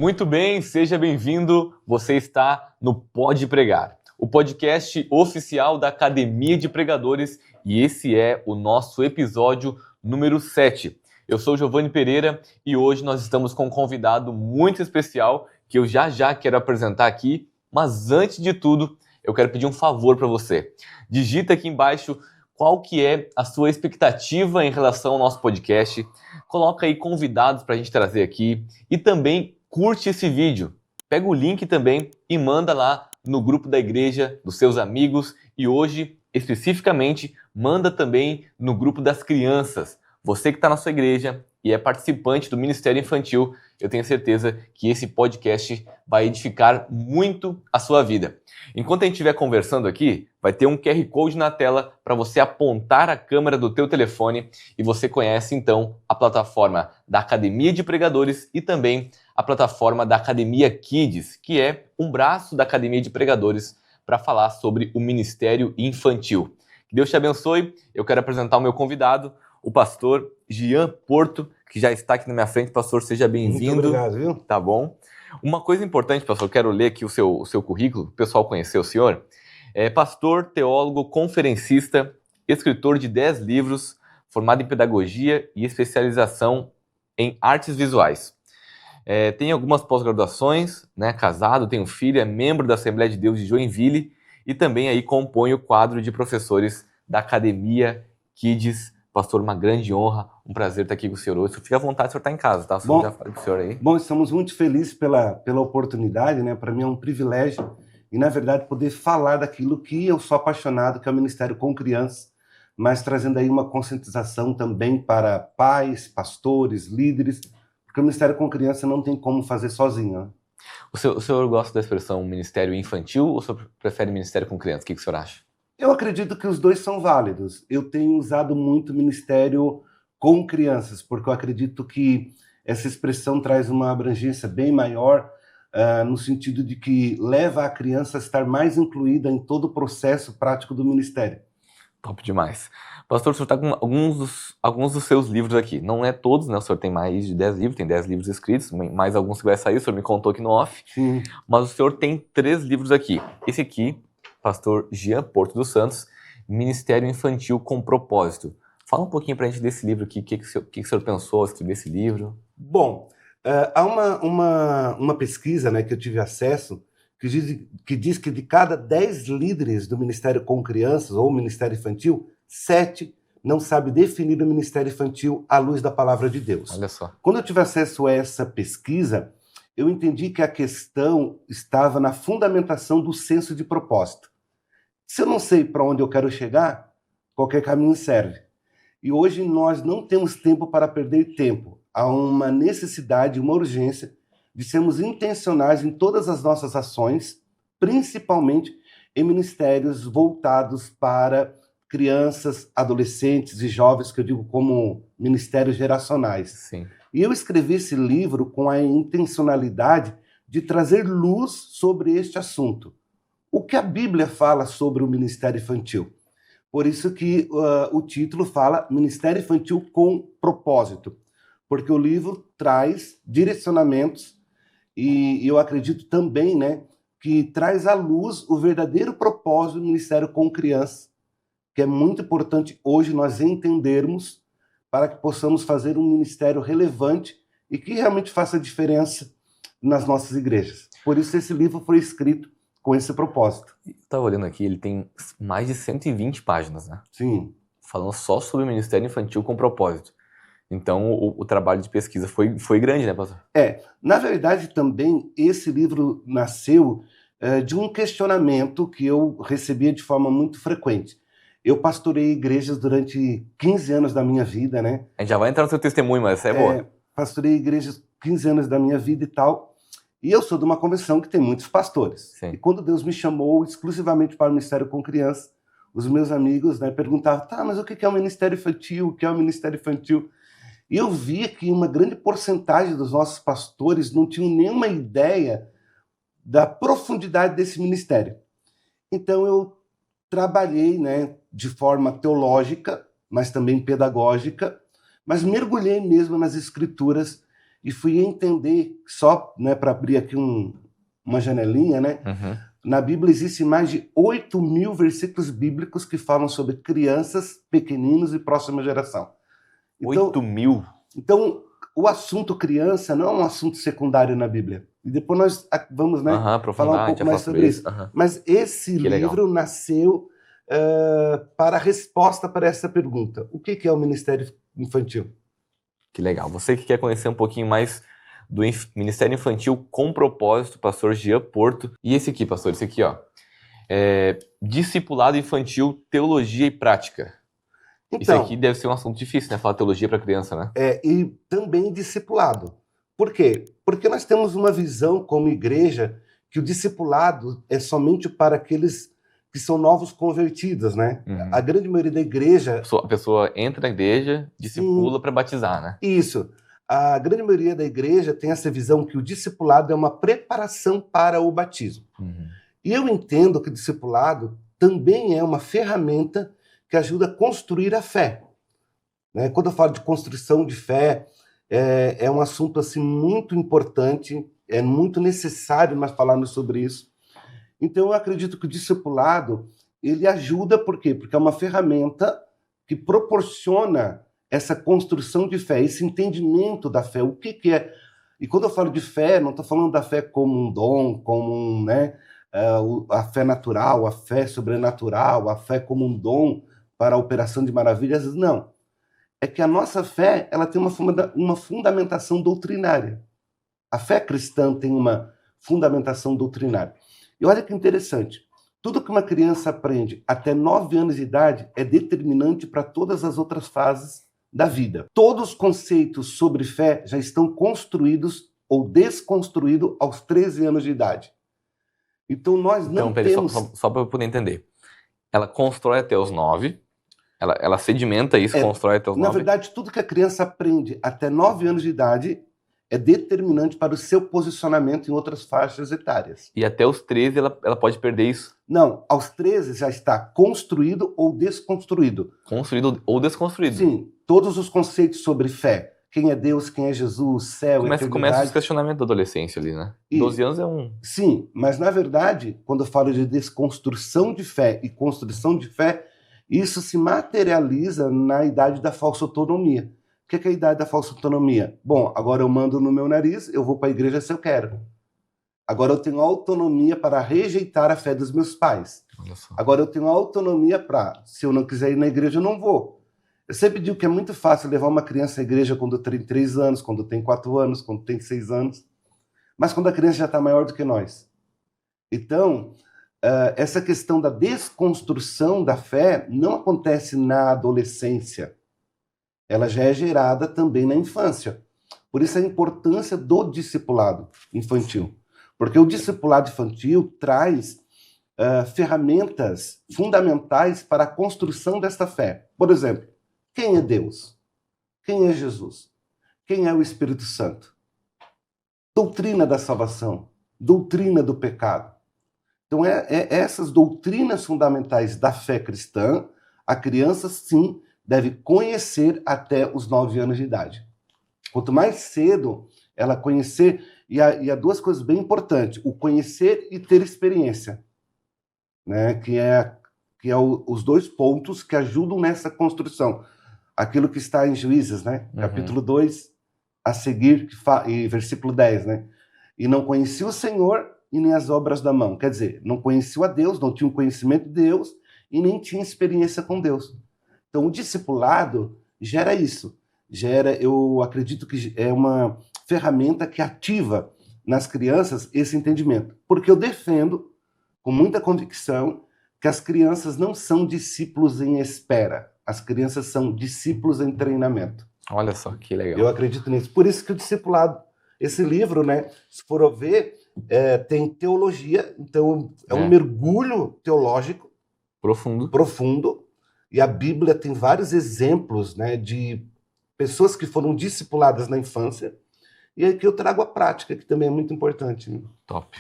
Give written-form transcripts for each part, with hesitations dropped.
Muito bem, seja bem-vindo. Você está no Pode Pregar, o podcast oficial da Academia de Pregadores, e esse é o nosso episódio número 7. Eu sou Giovanni Pereira e hoje nós estamos com um convidado muito especial que eu já quero apresentar aqui, mas antes de tudo, eu quero pedir um favor para você. Digita aqui embaixo qual que é a sua expectativa em relação ao nosso podcast. Coloca aí convidados para a gente trazer aqui e também curte esse vídeo. Pega o link também e manda lá no grupo da igreja, dos seus amigos, e hoje, especificamente, manda também no grupo das crianças. Você que está na sua igreja e é participante do Ministério Infantil, eu tenho certeza que esse podcast vai edificar muito a sua vida. Enquanto a gente estiver conversando aqui, vai ter um QR Code na tela para você apontar a câmera do teu telefone e você conhece então a plataforma da Academia de Pregadores e também a plataforma da Academia Kids, que é um braço da Academia de Pregadores para falar sobre o Ministério Infantil. Que Deus te abençoe. Eu quero apresentar o meu convidado, o pastor Jean Porto, que já está aqui na minha frente. Pastor, seja bem-vindo. Muito obrigado, viu? Tá bom. Uma coisa importante, pastor, eu quero ler aqui o seu currículo, o pessoal conhecer o senhor. É pastor, teólogo, conferencista, escritor de 10 livros, formado em pedagogia e especialização em artes visuais. Tem algumas pós-graduações, né, casado, tem um filho, é membro da Assembleia de Deus de Joinville e também aí compõe o quadro de professores da Academia Kids. Pastor, uma grande honra, um prazer estar aqui com o senhor hoje. Fique à vontade, o senhor está em casa, tá? Bom, já falei com o senhor aí. Bom, estamos muito felizes pela oportunidade, né? Para mim é um privilégio e, na verdade, poder falar daquilo que eu sou apaixonado, que é o Ministério com Crianças, mas trazendo aí uma conscientização também para pais, pastores, líderes, porque o Ministério com Criança não tem como fazer sozinho, né? O senhor gosta da expressão Ministério Infantil ou o senhor prefere Ministério com Criança? O que o senhor acha? Eu acredito que os dois são válidos. Eu tenho usado muito Ministério com Crianças, porque eu acredito que essa expressão traz uma abrangência bem maior, no sentido de que leva a criança a estar mais incluída em todo o processo prático do ministério. Top demais. Pastor, o senhor está com alguns dos seus livros aqui. Não é todos, né? O senhor tem mais de 10 livros, tem 10 livros escritos, mais alguns que vai sair, o senhor me contou aqui no off. Sim. Mas o senhor tem 3 livros aqui. Esse aqui, pastor Jean Porto dos Santos, Ministério Infantil com Propósito. Fala um pouquinho pra gente desse livro aqui, o que o senhor pensou ao escrever esse livro? Bom, há uma pesquisa, né, que eu tive acesso que diz que de cada 10 líderes do Ministério com Crianças ou Ministério Infantil, 7 não sabem definir o Ministério Infantil à luz da Palavra de Deus. Olha só. Quando eu tive acesso a essa pesquisa, eu entendi que a questão estava na fundamentação do senso de propósito. Se eu não sei para onde eu quero chegar, qualquer caminho serve. E hoje nós não temos tempo para perder tempo. Há uma necessidade, uma urgência de sermos intencionais em todas as nossas ações, principalmente em ministérios voltados para crianças, adolescentes e jovens, que eu digo como ministérios geracionais. Sim. E eu escrevi esse livro com a intencionalidade de trazer luz sobre este assunto. O que a Bíblia fala sobre o ministério infantil? Por isso que o título fala Ministério Infantil com Propósito, porque o livro traz direcionamentos e eu acredito também, né, que traz à luz o verdadeiro propósito do Ministério com Crianças, que é muito importante hoje nós entendermos para que possamos fazer um ministério relevante e que realmente faça diferença nas nossas igrejas. Por isso esse livro foi escrito com esse propósito. Estava olhando aqui, ele tem mais de 120 páginas, né? Sim. Falando só sobre o Ministério Infantil com Propósito. Então, o trabalho de pesquisa foi grande, né, pastor? Na verdade, também, esse livro nasceu de um questionamento que eu recebia de forma muito frequente. Eu pastorei igrejas durante 15 anos da minha vida, né? A gente já vai entrar no seu testemunho, mas essa é boa. Pastorei igrejas 15 anos da minha vida e tal. E eu sou de uma convenção que tem muitos pastores. Sim. E quando Deus me chamou exclusivamente para o Ministério com Crianças, os meus amigos, né, perguntavam, tá, mas o que é o Ministério Infantil? O que é o Ministério Infantil? E eu via que uma grande porcentagem dos nossos pastores não tinham nenhuma ideia da profundidade desse ministério. Então eu trabalhei, né, de forma teológica, mas também pedagógica, mas mergulhei mesmo nas Escrituras e fui entender, só, né, para abrir aqui uma janelinha, né? Na Bíblia existem mais de 8.000 versículos bíblicos que falam sobre crianças, pequeninos e próxima geração. Então, 8.000? Então, o assunto criança não é um assunto secundário na Bíblia. E depois nós vamos, né, falar um pouco mais sobre isso. Mas esse livro nasceu para a resposta para essa pergunta. O que é o Ministério Infantil? Que legal. Você que quer conhecer um pouquinho mais do Ministério Infantil com Propósito, pastor Jean Porto. E esse aqui, pastor, esse aqui, ó. Discipulado Infantil, Teologia e Prática. Então, isso aqui deve ser um assunto difícil, né? Falar teologia para criança, né? E também discipulado. Por quê? Porque nós temos uma visão como igreja que o discipulado é somente para aqueles que são novos convertidos, né? A grande maioria da igreja... A pessoa entra na igreja, discipula para batizar, né? Isso. A grande maioria da igreja tem essa visão que o discipulado é uma preparação para o batismo. E eu entendo que o discipulado também é uma ferramenta que ajuda a construir a fé. Né? Quando eu falo de construção de fé, é um assunto assim, muito importante, é muito necessário nós falarmos sobre isso. Então eu acredito que o discipulado, ele ajuda, por quê? Porque é uma ferramenta que proporciona essa construção de fé, esse entendimento da fé, o que é. E quando eu falo de fé, não estou falando da fé como um dom, como a fé natural, a fé sobrenatural, a fé como um dom para a operação de maravilhas, não. É que a nossa fé ela tem uma fundamentação doutrinária. A fé cristã tem uma fundamentação doutrinária. E olha que interessante, tudo que uma criança aprende até 9 anos de idade é determinante para todas as outras fases da vida. Todos os conceitos sobre fé já estão construídos ou desconstruídos aos 13 anos de idade. Então nós não temos... Só para eu poder entender. Ela constrói até os 9, ela sedimenta isso, constrói até os 9. Na verdade, tudo que a criança aprende até 9 anos de idade é determinante para o seu posicionamento em outras faixas etárias. E até os 13 ela pode perder isso? Não, aos 13 já está construído ou desconstruído. Construído ou desconstruído? Sim, todos os conceitos sobre fé. Quem é Deus, quem é Jesus, céu, eternidade. Começa os questionamentos da adolescência ali, né? 12 anos é um... Sim, mas na verdade, quando eu falo de desconstrução de fé e construção de fé, isso se materializa na idade da falsa autonomia. O que é a idade da falsa autonomia? Bom, agora eu mando no meu nariz, eu vou para a igreja se eu quero. Agora eu tenho autonomia para rejeitar a fé dos meus pais. Agora eu tenho autonomia para, se eu não quiser ir na igreja, eu não vou. Eu sempre digo que é muito fácil levar uma criança à igreja quando tem 3 anos, quando tem 4 anos, quando tem 6 anos. Mas quando a criança já está maior do que nós. Então, essa questão da desconstrução da fé não acontece na adolescência. Ela já é gerada também na infância. Por isso a importância do discipulado infantil. Porque o discipulado infantil traz ferramentas fundamentais para a construção desta fé. Por exemplo, quem é Deus? Quem é Jesus? Quem é o Espírito Santo? Doutrina da salvação, doutrina do pecado. Então, essas doutrinas fundamentais da fé cristã, a criança, sim, deve conhecer até os 9 anos de idade. Quanto mais cedo ela conhecer, e há 2 coisas bem importantes, o conhecer e ter experiência, né? que é os 2 pontos que ajudam nessa construção. Aquilo que está em Juízes, né? Capítulo 2, a seguir, e versículo 10, né? E não conhecia o Senhor e nem as obras da mão. Quer dizer, não conhecia a Deus, não tinha um conhecimento de Deus e nem tinha experiência com Deus. Então, o discipulado gera isso. Eu acredito que é uma ferramenta que ativa nas crianças esse entendimento. Porque eu defendo, com muita convicção, que as crianças não são discípulos em espera. As crianças são discípulos em treinamento. Olha só, que legal. Eu acredito nisso. Por isso que o discipulado, esse livro, né, se for ver, tem teologia, então é um mergulho teológico profundo. E a Bíblia tem vários exemplos, né, de pessoas que foram discipuladas na infância. E aqui eu trago a prática, que também é muito importante. Né? Top.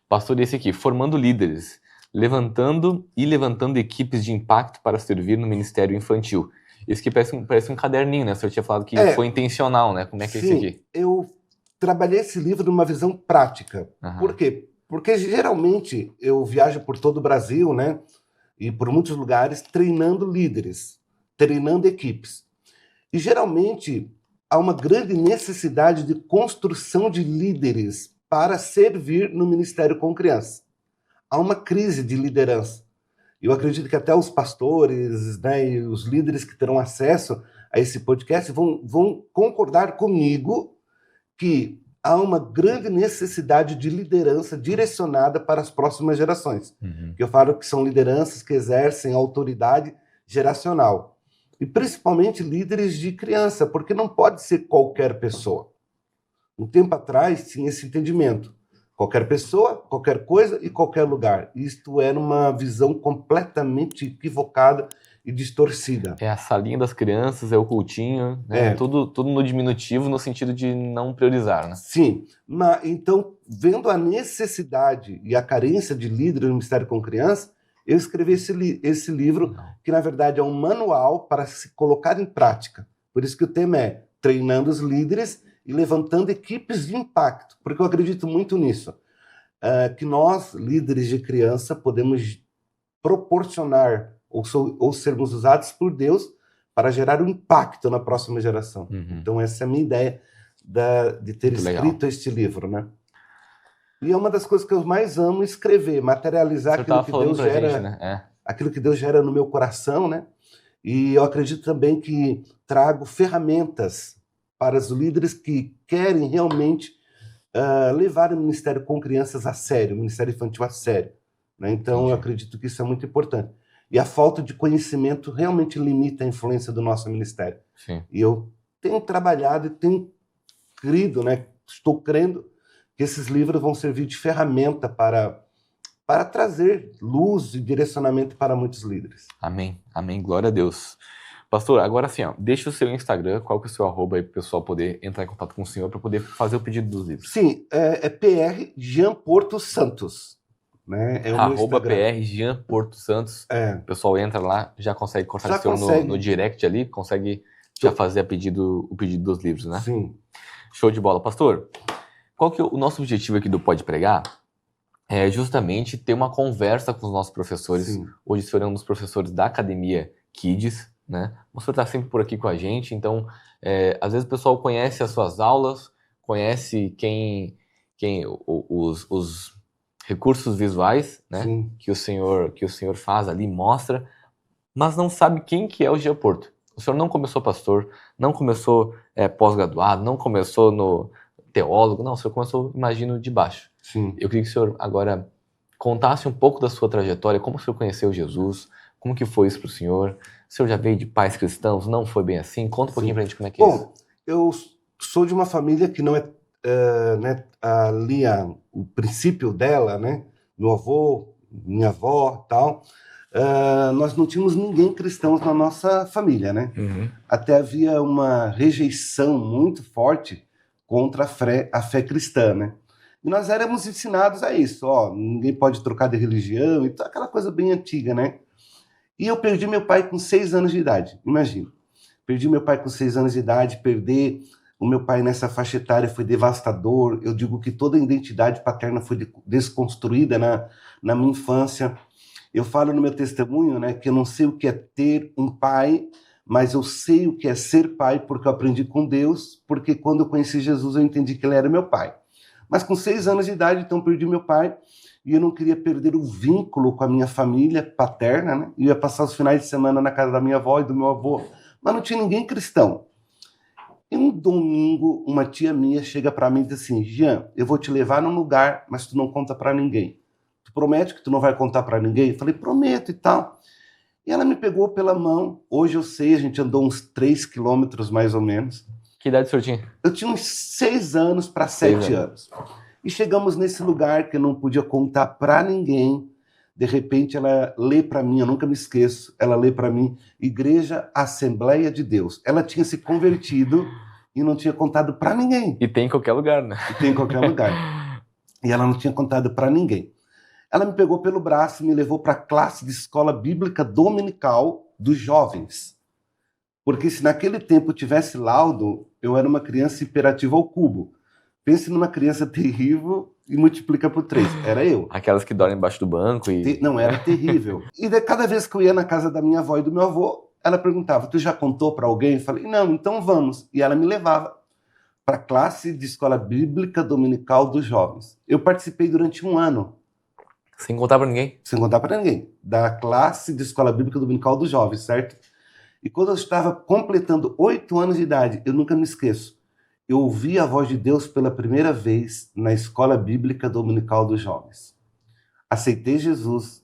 Pastor, esse aqui, formando líderes, levantando equipes de impacto para servir no ministério infantil. Isso que parece um caderninho, né? O senhor tinha falado que foi intencional, né? Como é que é isso Sim, aqui? eu trabalhei esse livro numa visão prática. Por quê? Porque geralmente eu viajo por todo o Brasil, né? E por muitos lugares, treinando líderes, treinando equipes. E geralmente há uma grande necessidade de construção de líderes para servir no ministério com crianças. Há uma crise de liderança. Eu acredito que até os pastores, né, e os líderes que terão acesso a esse podcast vão concordar comigo que há uma grande necessidade de liderança direcionada para as próximas gerações. Que eu falo que são lideranças que exercem autoridade geracional. E principalmente líderes de criança, porque não pode ser qualquer pessoa. Um tempo atrás tinha esse entendimento. Qualquer pessoa, qualquer coisa e qualquer lugar. Isto era uma visão completamente equivocada e distorcida. É a salinha das crianças, é o cultinho, né? Tudo no diminutivo, no sentido de não priorizar, né? Sim, então, vendo a necessidade e a carência de líderes no Ministério com Criança, eu escrevi esse livro, que na verdade é um manual para se colocar em prática. Por isso que o tema é Treinando os Líderes e Levantando Equipes de Impacto, porque eu acredito muito nisso, que nós, líderes de criança, podemos proporcionar ou sermos usados por Deus para gerar um impacto na próxima geração. Então essa é a minha ideia de ter Muito escrito legal. este livro, né? E é uma das coisas que eu mais amo escrever, materializar aquilo que Deus gera, gente, né? aquilo que Deus gera no meu coração, né? E eu acredito também que trago ferramentas para os líderes que querem realmente levar o ministério com crianças a sério, o ministério infantil a sério, né? Então eu acredito que isso é muito importante. E a falta de conhecimento realmente limita a influência do nosso ministério. Sim. E eu tenho trabalhado e tenho crido, né? Estou crendo que esses livros vão servir de ferramenta para trazer luz e direcionamento para muitos líderes. Amém. Amém. Glória a Deus. Pastor, agora sim, deixa o seu Instagram, qual que é o seu arroba aí para o pessoal poder entrar em contato com o senhor para poder fazer o pedido dos livros. Sim, é PR Jean Porto Santos. Né? É o meu Arroba Instagram. PR Jean Porto Santos. O pessoal entra lá, já consegue cortar o senhor no direct ali, consegue já fazer o pedido dos livros, né? Sim. Show de bola. Pastor, qual que é o nosso objetivo aqui do Pode Pregar? É justamente ter uma conversa com os nossos professores. Sim. Hoje o senhor é um dos professores da Academia Kids, né? O senhor está sempre por aqui com a gente, então às vezes o pessoal conhece as suas aulas, conhece os recursos visuais, né? Sim. que o senhor faz ali, mostra, mas não sabe quem que é o Jean Porto. O senhor não começou pastor, não começou pós-graduado, não começou no teólogo, não, o senhor começou, imagino, de baixo. Sim. Eu queria que o senhor agora contasse um pouco da sua trajetória, como o senhor conheceu Jesus, como que foi isso para o senhor? O senhor já veio de pais cristãos, não foi bem assim? Conta um pouquinho pra gente como é que é isso. Bom, eu sou de uma família que não é né, ali o princípio dela, né? Meu avô, minha avó, tal. Nós não tínhamos ninguém cristão na nossa família, né? Até havia uma rejeição muito forte contra a fé cristã, né? E nós éramos ensinados a isso, ninguém pode trocar de religião, então aquela coisa bem antiga, né? E eu perdi meu pai com 6 anos de idade, imagina. Perdi meu pai com 6 anos de idade, perder o meu pai nessa faixa etária foi devastador. Eu digo que toda a identidade paterna foi desconstruída na minha infância. Eu falo no meu testemunho, né, que eu não sei o que é ter um pai, mas eu sei o que é ser pai porque eu aprendi com Deus, porque quando eu conheci Jesus eu entendi que ele era meu pai. Mas com 6 anos de idade, então, perdi meu pai e eu não queria perder o vínculo com a minha família paterna, né? Eu ia passar os finais de semana na casa da minha avó e do meu avô, mas não tinha ninguém cristão. E um domingo, uma tia minha chega para mim e diz assim: Jean, eu vou te levar num lugar, mas tu não conta para ninguém. Tu promete que tu não vai contar para ninguém? Eu falei, prometo e tal. E ela me pegou pela mão. Hoje eu sei, a gente andou uns 3 quilômetros mais ou menos. Que idade o senhor tinha? Eu tinha uns 6 anos para 7 anos. E chegamos nesse lugar que eu não podia contar para ninguém. De repente ela lê para mim, eu nunca me esqueço, ela lê para mim, Igreja Assembleia de Deus. Ela tinha se convertido e não tinha contado para ninguém. E tem em qualquer lugar, né? E tem em qualquer lugar. E ela não tinha contado para ninguém. Ela me pegou pelo braço e me levou para a classe de escola bíblica dominical dos jovens. Porque se naquele tempo tivesse laudo, eu era uma criança hiperativa ao cubo. Pense numa criança terrível e multiplica por 3. Era eu. Aquelas que dormem embaixo do banco e... Não, era terrível. E cada vez que eu ia na casa da minha avó e do meu avô, ela perguntava, tu já contou para alguém? Eu falei, não, então vamos. E ela me levava para a classe de escola bíblica dominical dos jovens. Eu participei durante 1 ano. Sem contar para ninguém? Sem contar para ninguém. Da classe de escola bíblica dominical dos jovens, certo? E quando eu estava completando 8 anos de idade, eu nunca me esqueço, eu ouvi a voz de Deus pela primeira vez na escola bíblica dominical dos jovens. Aceitei Jesus,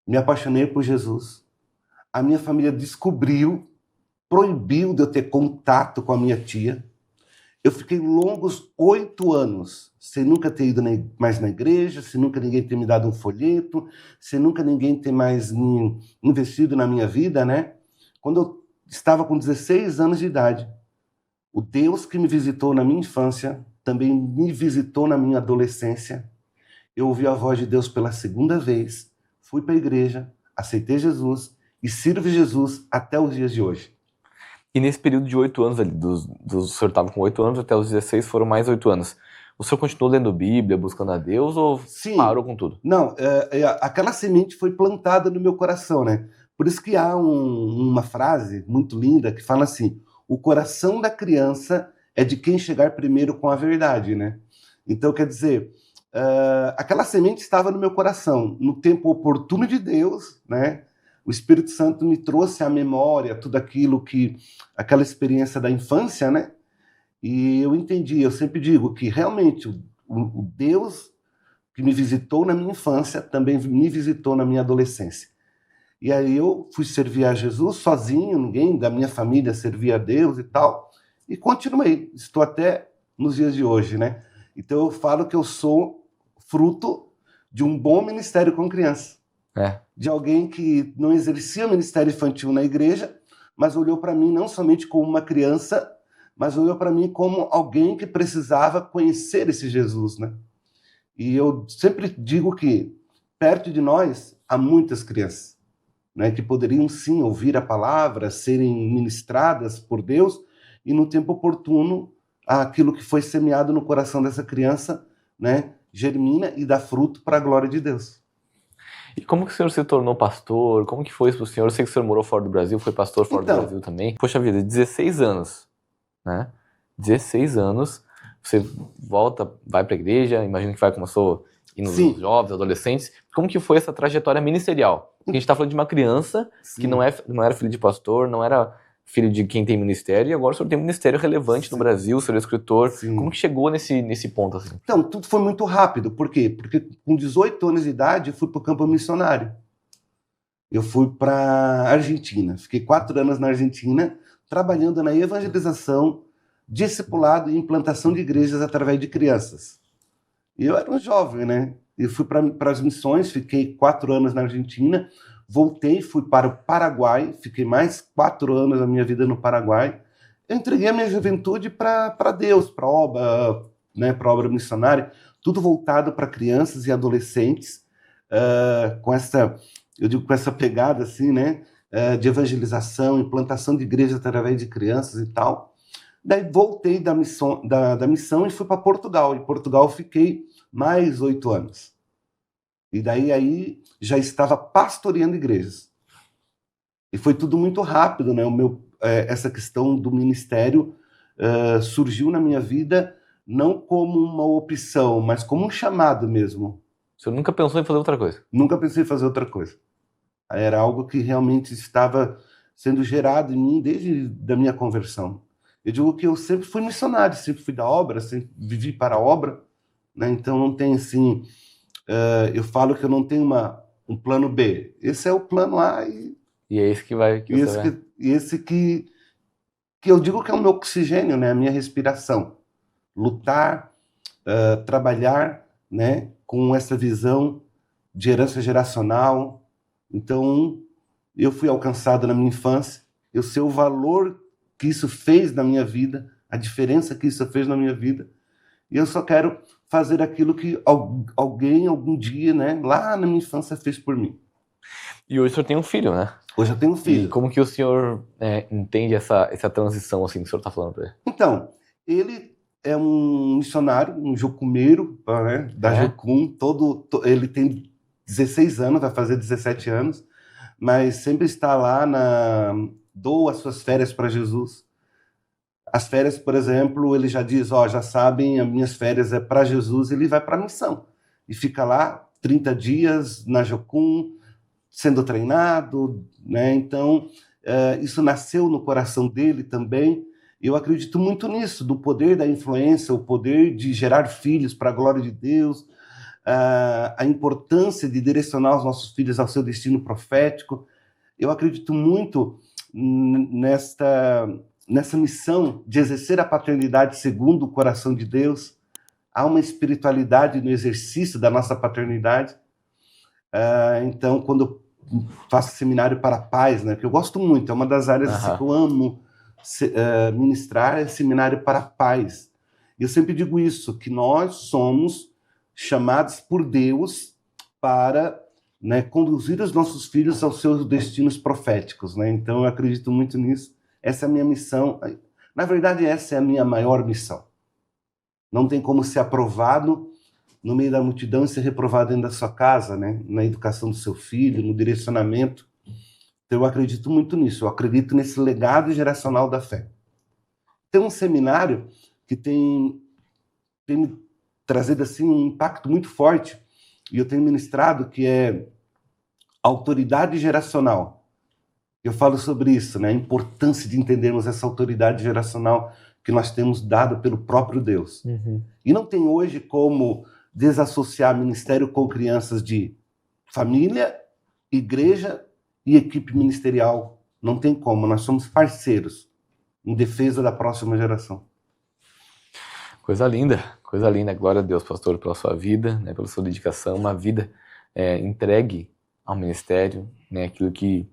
me apaixonei por Jesus. A minha família descobriu, proibiu de eu ter contato com a minha tia. Eu fiquei longos 8 anos sem nunca ter ido mais na igreja, sem nunca ninguém ter me dado um folheto, sem nunca ninguém ter mais investido na minha vida, né? Quando eu estava com 16 anos de idade, o Deus que me visitou na minha infância também me visitou na minha adolescência. Eu ouvi a voz de Deus pela segunda vez, fui para a igreja, aceitei Jesus e sirvo Jesus até os dias de hoje. E nesse período de 8 anos, ali, o senhor estava com 8 anos até os 16, foram mais 8 anos. O senhor continuou lendo Bíblia, buscando a Deus, ou Sim. Parou com tudo? Não, aquela semente foi plantada no meu coração, né? Por isso que há uma frase muito linda que fala assim, o coração da criança é de quem chegar primeiro com a verdade, né? Então, quer dizer, aquela semente estava no meu coração. No tempo oportuno de Deus, né? O Espírito Santo me trouxe à memória tudo aquilo aquela experiência da infância, né? E eu entendi, eu sempre digo que realmente o Deus que me visitou na minha infância também me visitou na minha adolescência. E aí eu fui servir a Jesus sozinho, ninguém da minha família servia a Deus e tal, e continuei, estou até nos dias de hoje, né? Então eu falo que eu sou fruto de um bom ministério com criança. De alguém que não exercia o ministério infantil na igreja, mas olhou para mim não somente como uma criança, mas olhou para mim como alguém que precisava conhecer esse Jesus, né? E eu sempre digo que perto de nós há muitas crianças, né, que poderiam sim ouvir a palavra, serem ministradas por Deus, e no tempo oportuno aquilo que foi semeado no coração dessa criança, né, germina e dá fruto para a glória de Deus. E como que o senhor se tornou pastor? Como que foi isso para o senhor? Eu sei que o senhor morou fora do Brasil, foi pastor fora do Brasil também. Poxa vida, 16 anos, né? 16 anos, você volta, vai para a igreja, imagino que começou a ir nos jovens, adolescentes. Como que foi essa trajetória ministerial? Porque a gente está falando de uma criança que não era filho de pastor, não era filho de quem tem ministério, e agora o senhor tem um ministério relevante no Brasil, o senhor é escritor. Como que chegou nesse ponto? Assim? Então, tudo foi muito rápido. Por quê? Porque com 18 anos de idade eu fui para o campo missionário. Eu fui para a Argentina. Fiquei 4 anos na Argentina, trabalhando na evangelização, discipulado e implantação de igrejas através de crianças. E eu era um jovem, né? Eu fui para as missões, fiquei 4 anos na Argentina, voltei, fui para o Paraguai, fiquei mais 4 anos da minha vida no Paraguai. Eu entreguei a minha juventude para Deus, para obra, né, para obra missionária, tudo voltado para crianças e adolescentes, com essa pegada assim, né, de evangelização, implantação de igrejas através de crianças e tal. Daí voltei da missão e fui para Portugal. Em Portugal fiquei mais 8 anos. E daí aí já estava pastoreando igrejas. E foi tudo muito rápido, né? Essa questão do ministério surgiu na minha vida não como uma opção, mas como um chamado mesmo. O senhor nunca pensou em fazer outra coisa? Nunca pensei em fazer outra coisa. Era algo que realmente estava sendo gerado em mim desde da minha conversão. Eu digo que eu sempre fui missionário, sempre fui da obra, sempre vivi para a obra, né? Então não tem assim... eu falo que eu não tenho um plano B. Esse é o plano A e é esse que vai... esse que eu digo que é o meu oxigênio, né? A minha respiração. Lutar, trabalhar, né? Com essa visão de herança geracional. Então, eu fui alcançado na minha infância. Eu sei o valor que isso fez na minha vida, a diferença que isso fez na minha vida. E eu só quero fazer aquilo que alguém, algum dia, né, lá na minha infância fez por mim. E hoje o senhor tem um filho, né? Hoje eu tenho um E filho. como que o senhor entende essa transição assim que o senhor está falando para ele? Então, ele é um missionário, um jocumeiro, né, da Jocum. Ele tem 16 anos, vai fazer 17 anos, mas sempre está lá doa as suas férias para Jesus. As férias, por exemplo, ele já diz, já sabem, as minhas férias é para Jesus, ele vai para a missão. E fica lá 30 dias na Jocum, sendo treinado, né? Então, isso nasceu no coração dele também. Eu acredito muito nisso, do poder da influência, o poder de gerar filhos para a glória de Deus, a importância de direcionar os nossos filhos ao seu destino profético. Eu acredito muito nessa missão de exercer a paternidade segundo o coração de Deus. Há uma espiritualidade no exercício da nossa paternidade. Então, quando eu faço seminário para pais, né, que eu gosto muito, é uma das áreas assim, que eu amo ministrar, é seminário para pais. E eu sempre digo isso, que nós somos chamados por Deus para, né, conduzir os nossos filhos aos seus destinos proféticos, né? Então, eu acredito muito nisso. Essa é a minha missão. Na verdade, essa é a minha maior missão. Não tem como ser aprovado no meio da multidão e ser reprovado dentro da sua casa, né? Na educação do seu filho, no direcionamento. Então, eu acredito muito nisso. Eu acredito nesse legado geracional da fé. Tem um seminário que tem me trazido assim, um impacto muito forte, e eu tenho ministrado, que é autoridade geracional. Eu falo sobre isso, né? A importância de entendermos essa autoridade geracional que nós temos dado pelo próprio Deus. Uhum. E não tem hoje como desassociar ministério com crianças de família, igreja e equipe ministerial. Não tem como, nós somos parceiros em defesa da próxima geração. Coisa linda, glória a Deus, pastor, pela sua vida, né, pela sua dedicação, uma vida entregue ao ministério, né, aquilo que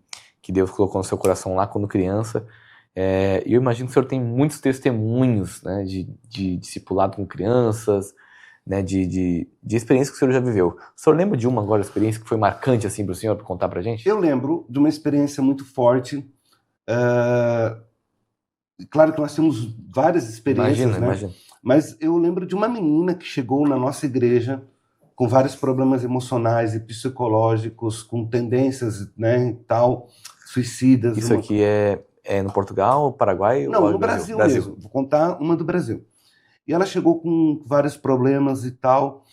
Deus colocou no seu coração lá quando criança. E eu imagino que o senhor tem muitos testemunhos, né, de discipulado com crianças, né, de experiência que o senhor já viveu. O senhor lembra de uma agora experiência que foi marcante assim para o senhor, para contar para a gente? Eu lembro de uma experiência muito forte. Claro que nós temos várias experiências, né? Imagina. Mas eu lembro de uma menina que chegou na nossa igreja com vários problemas emocionais e psicológicos, com tendências, né, e tal, suicidas. Isso aqui é no Portugal, Paraguai? Não, ou no Brasil mesmo. Vou contar uma do Brasil. E ela chegou com vários problemas e tal,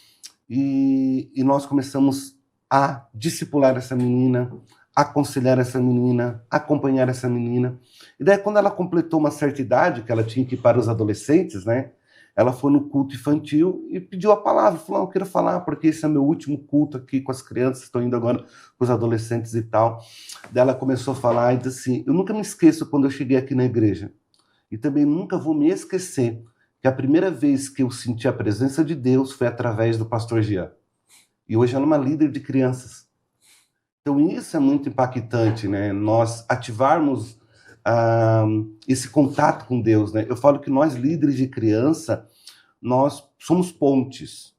e nós começamos a discipular essa menina, aconselhar essa menina, acompanhar essa menina. E daí, quando ela completou uma certa idade, que ela tinha que ir para os adolescentes, né? Ela foi no culto infantil e pediu a palavra. Falou, eu quero falar, porque esse é meu último culto aqui com as crianças, estou indo agora com os adolescentes e tal. Daí ela começou a falar e disse assim, eu nunca me esqueço quando eu cheguei aqui na igreja. E também nunca vou me esquecer que a primeira vez que eu senti a presença de Deus foi através do pastor Jean. E hoje ela é uma líder de crianças. Então isso é muito impactante, né? Nós ativarmos esse contato com Deus, né? Eu falo que nós, líderes de criança, nós somos pontes.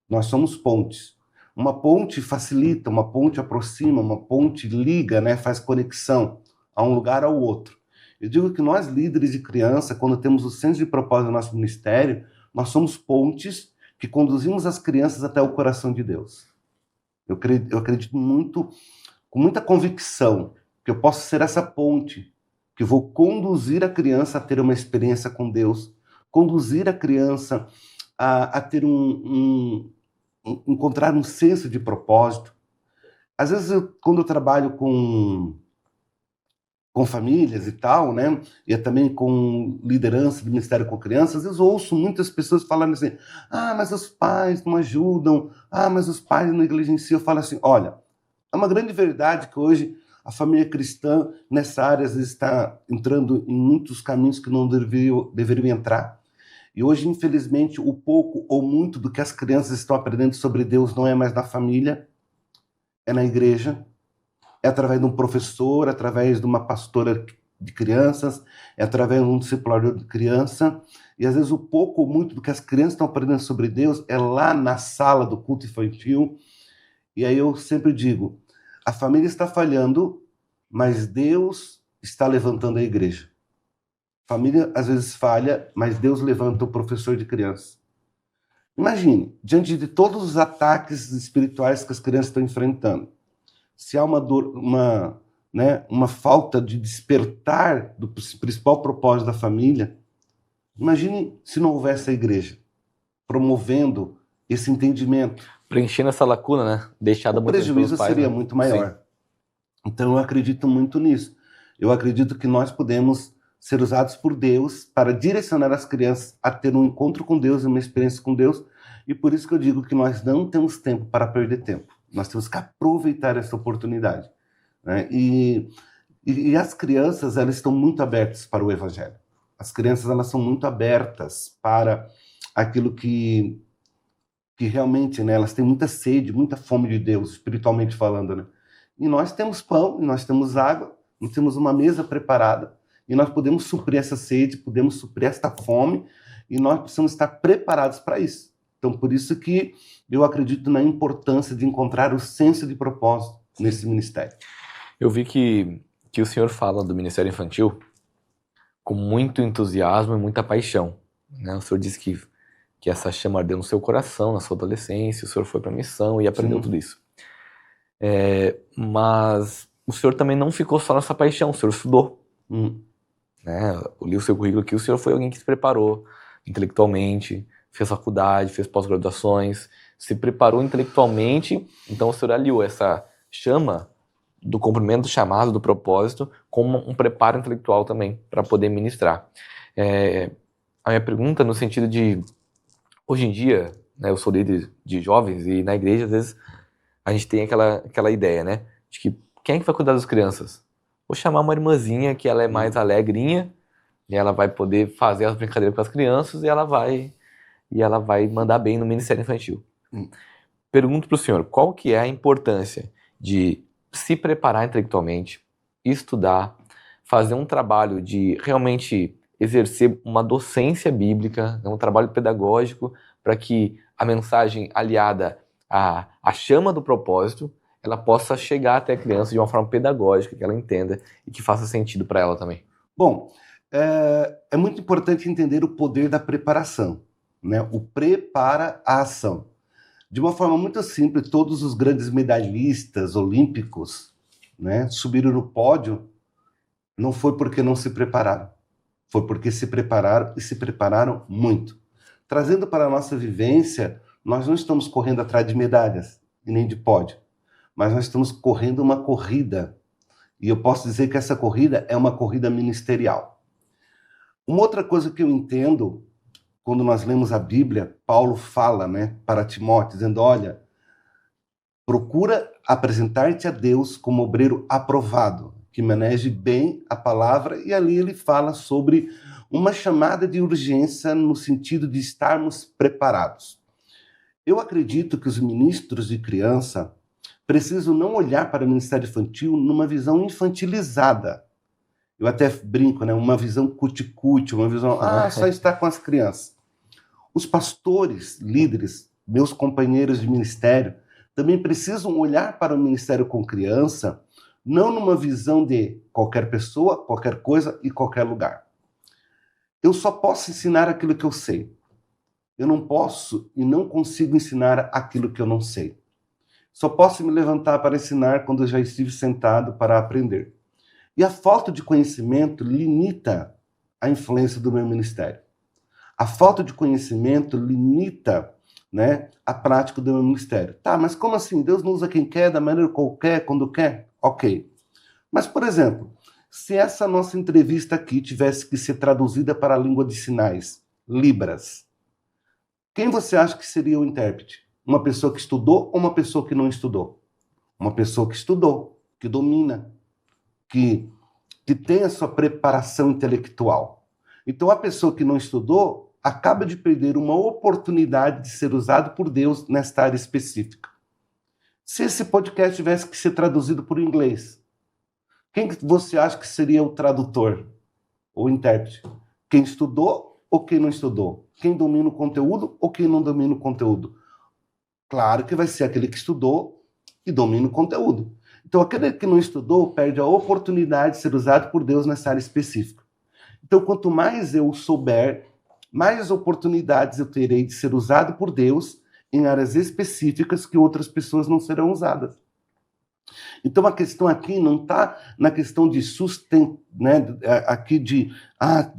Nós somos pontes. Uma ponte facilita, uma ponte aproxima, uma ponte liga, né? Faz conexão a um lugar ao outro. Eu digo que nós, líderes de criança, quando temos o senso de propósito do nosso ministério, nós somos pontes que conduzimos as crianças até o coração de Deus. Eu acredito muito, com muita convicção, que eu posso ser essa ponte que vou conduzir a criança a ter uma experiência com Deus, conduzir a criança a ter encontrar um senso de propósito. Às vezes, quando eu trabalho com famílias e tal, né, e também com liderança do Ministério com Crianças, às vezes eu ouço muitas pessoas falando assim, mas os pais não ajudam, mas os pais não negligenciam. Eu falo assim, olha, é uma grande verdade que hoje a família cristã, nessa área, às vezes está entrando em muitos caminhos que não deveriam entrar. E hoje, infelizmente, o pouco ou muito do que as crianças estão aprendendo sobre Deus não é mais na família, é na igreja, é através de um professor, através de uma pastora de crianças, é através de um discipulador de criança. E às vezes o pouco ou muito do que as crianças estão aprendendo sobre Deus é lá na sala do culto infantil. E aí eu sempre digo, A família está falhando, mas Deus está levantando a igreja. A família às vezes falha, mas Deus levanta o professor de criança. Imagine, diante de todos os ataques espirituais que as crianças estão enfrentando, se há uma dor, uma falta de despertar do principal propósito da família, imagine se não houvesse a igreja promovendo esse entendimento. Preenchendo essa lacuna, né? Deixada O prejuízo pais, seria né? muito maior. Sim. Então eu acredito muito nisso. Eu acredito que nós podemos ser usados por Deus para direcionar as crianças a ter um encontro com Deus, uma experiência com Deus, e por isso que eu digo que nós não temos tempo para perder tempo. Nós temos que aproveitar essa oportunidade, né? E as crianças, elas estão muito abertas para o Evangelho. As crianças, elas são muito abertas para aquilo que realmente, né, elas têm muita sede, muita fome de Deus, espiritualmente falando, né? E nós temos pão, e nós temos água, nós temos uma mesa preparada, e nós podemos suprir essa sede, podemos suprir esta fome, e nós precisamos estar preparados para isso. Então, por isso que eu acredito na importância de encontrar o senso de propósito nesse ministério. Eu vi que o senhor fala do Ministério Infantil com muito entusiasmo e muita paixão, né? O senhor disse que essa chama ardeu no seu coração, na sua adolescência, o senhor foi para a missão e aprendeu tudo isso. Mas o senhor também não ficou só nessa paixão, o senhor estudou. Né? Eu li o seu currículo aqui, o senhor foi alguém que se preparou intelectualmente, fez faculdade, fez pós-graduações, se preparou intelectualmente, então o senhor aliou essa chama do cumprimento do chamado, do propósito, com um preparo intelectual também, para poder ministrar. A minha pergunta no sentido de, hoje em dia, né, eu sou líder de jovens e na igreja, às vezes, a gente tem aquela ideia, né, de que quem é que vai cuidar das crianças? Vou chamar uma irmãzinha que ela é mais alegrinha, e ela vai poder fazer as brincadeiras com as crianças e ela vai mandar bem no Ministério Infantil. Pergunto para o senhor, qual que é a importância de se preparar intelectualmente, estudar, fazer um trabalho de realmente exercer uma docência bíblica, um trabalho pedagógico, para que a mensagem aliada à chama do propósito, ela possa chegar até a criança de uma forma pedagógica, que ela entenda e que faça sentido para ela também? Bom, é muito importante entender o poder da preparação, né? O prepara a ação. De uma forma muito simples, todos os grandes medalhistas olímpicos, né, subiram no pódio, não foi porque não se prepararam, foi porque se prepararam e se prepararam muito. Trazendo para a nossa vivência, nós não estamos correndo atrás de medalhas e nem de pódio, mas nós estamos correndo uma corrida. E eu posso dizer que essa corrida é uma corrida ministerial. Uma outra coisa que eu entendo, quando nós lemos a Bíblia, Paulo fala, né, para Timóteo, dizendo, olha, procura apresentar-te a Deus como obreiro aprovado, que maneje bem a palavra, e ali ele fala sobre uma chamada de urgência no sentido de estarmos preparados. Eu acredito que os ministros de criança precisam não olhar para o ministério infantil numa visão infantilizada. Eu até brinco, né, uma visão cuti-cuti, uma visão, só está com as crianças. Os pastores, líderes, meus companheiros de ministério, também precisam olhar para o ministério com criança, não numa visão de qualquer pessoa, qualquer coisa e qualquer lugar. Eu só posso ensinar aquilo que eu sei. Eu não posso e não consigo ensinar aquilo que eu não sei. Só posso me levantar para ensinar quando eu já estive sentado para aprender. E a falta de conhecimento limita a influência do meu ministério. A falta de conhecimento limita, né, a prática do meu ministério. Tá, mas como assim? Deus não usa quem quer, da maneira qualquer, quando quer? Ok. Mas, por exemplo, se essa nossa entrevista aqui tivesse que ser traduzida para a língua de sinais, Libras, quem você acha que seria o intérprete? Uma pessoa que estudou ou uma pessoa que não estudou? Uma pessoa que estudou, que domina, que tem a sua preparação intelectual. Então, a pessoa que não estudou acaba de perder uma oportunidade de ser usado por Deus nesta área específica. Se esse podcast tivesse que ser traduzido por inglês, quem você acha que seria o tradutor ou intérprete? Quem estudou ou quem não estudou? Quem domina o conteúdo ou quem não domina o conteúdo? Claro que vai ser aquele que estudou e domina o conteúdo. Então, aquele que não estudou perde a oportunidade de ser usado por Deus nessa área específica. Então, quanto mais eu souber, mais oportunidades eu terei de ser usado por Deus em áreas específicas que outras pessoas não serão usadas. Então, a questão aqui não está na questão de sustentar, né, aqui de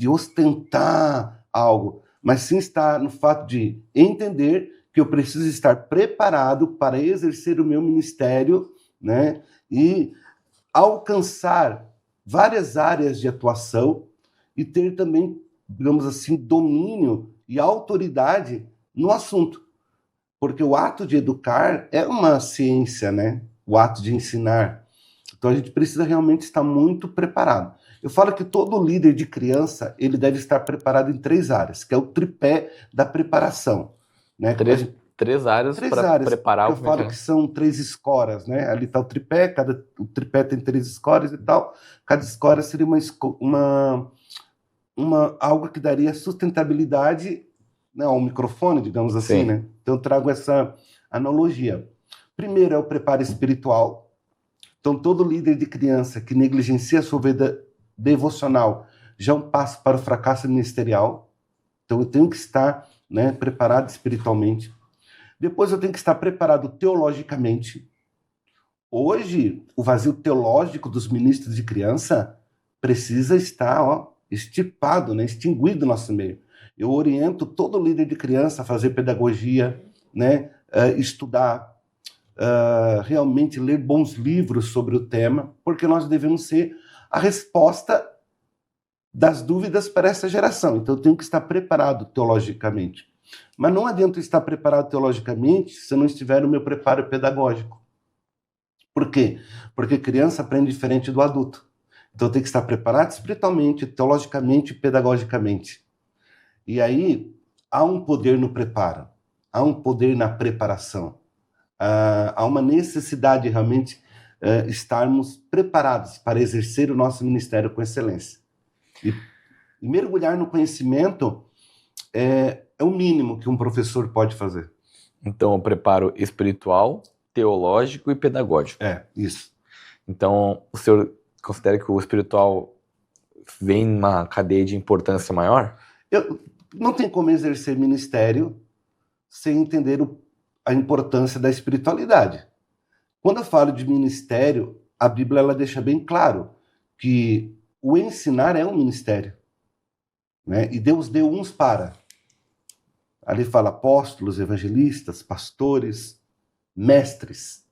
ostentar algo, mas sim está no fato de entender que eu preciso estar preparado para exercer o meu ministério, né, e alcançar várias áreas de atuação e ter também, digamos assim, domínio e autoridade no assunto. Porque o ato de educar é uma ciência, né? O ato de ensinar. Então a gente precisa realmente estar muito preparado. Eu falo que todo líder de criança, ele deve estar preparado em 3 áreas, que é o tripé da preparação, né? Três áreas para preparar eu falo que são 3 escoras, né? Ali está o tripé, o tripé tem 3 escoras e tal. Cada escora seria algo que daria sustentabilidade, né, ao microfone, digamos assim, Sim. né? Então eu trago essa analogia. Primeiro é o preparo espiritual. Então todo líder de criança que negligencia a sua vida devocional já é um passo para o fracasso ministerial. Então eu tenho que estar, né, preparado espiritualmente. Depois eu tenho que estar preparado teologicamente. Hoje, o vazio teológico dos ministros de criança precisa estar estipado, né, extinguido do nosso meio. Eu oriento todo líder de criança a fazer pedagogia, né, estudar, realmente ler bons livros sobre o tema, porque nós devemos ser a resposta das dúvidas para essa geração. Então eu tenho que estar preparado teologicamente. Mas não adianta eu estar preparado teologicamente se eu não estiver no meu preparo pedagógico. Por quê? Porque criança aprende diferente do adulto. Então eu tenho que estar preparado espiritualmente, teologicamente e pedagogicamente. E aí há um poder no preparo, há um poder na preparação. Há uma necessidade de realmente estarmos preparados para exercer o nosso ministério com excelência. E mergulhar no conhecimento é o mínimo que um professor pode fazer. Então, o preparo espiritual, teológico e pedagógico. Isso. Então, o senhor considera que o espiritual vem numa cadeia de importância maior? Não tem como exercer ministério sem entender a importância da espiritualidade. Quando eu falo de ministério, a Bíblia ela deixa bem claro que o ensinar é um ministério, né? E Deus deu uns para. Ali fala apóstolos, evangelistas, pastores, mestres.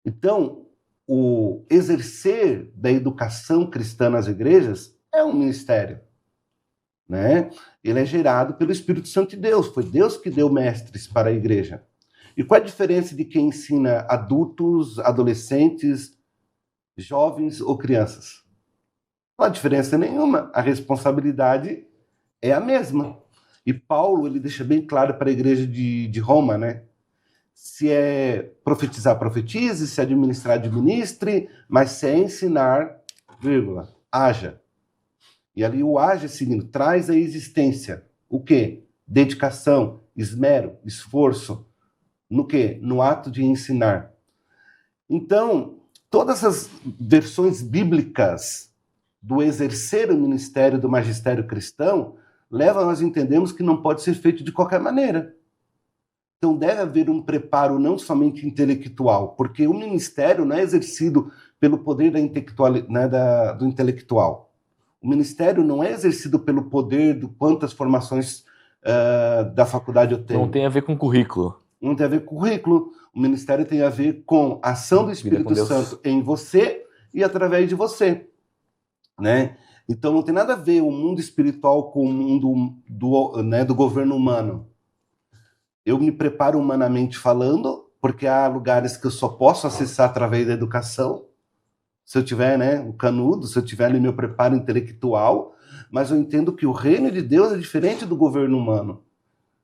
Então, o exercer da educação cristã nas igrejas é um ministério, né? Ele é gerado pelo Espírito Santo de Deus. Foi Deus que deu mestres para a igreja. E qual é a diferença de quem ensina adultos, adolescentes, jovens ou crianças? Não há diferença nenhuma. A responsabilidade é a mesma. E Paulo ele deixa bem claro para a igreja de Roma, né? Se é profetizar, profetize, se é administrar, administre, mas se é ensinar, vírgula, haja. E ali o haja seguindo, traz a existência. O quê? Dedicação, esmero, esforço. No quê? No ato de ensinar. Então, todas as versões bíblicas do exercer o ministério do magistério cristão levam a nós entendemos que não pode ser feito de qualquer maneira. Então deve haver um preparo não somente intelectual, porque o ministério não é exercido pelo poder do intelectual. O ministério não é exercido pelo poder de quantas formações da faculdade eu tenho. Não tem a ver com currículo. Não tem a ver com currículo. O ministério tem a ver com a ação do Espírito Santo em você e através de você, né? Então não tem nada a ver o mundo espiritual com o mundo do governo humano. Eu me preparo humanamente falando, porque há lugares que eu só posso acessar através da educação, se eu tiver, né, o canudo, se eu tiver ali meu preparo intelectual, mas eu entendo que o reino de Deus é diferente do governo humano,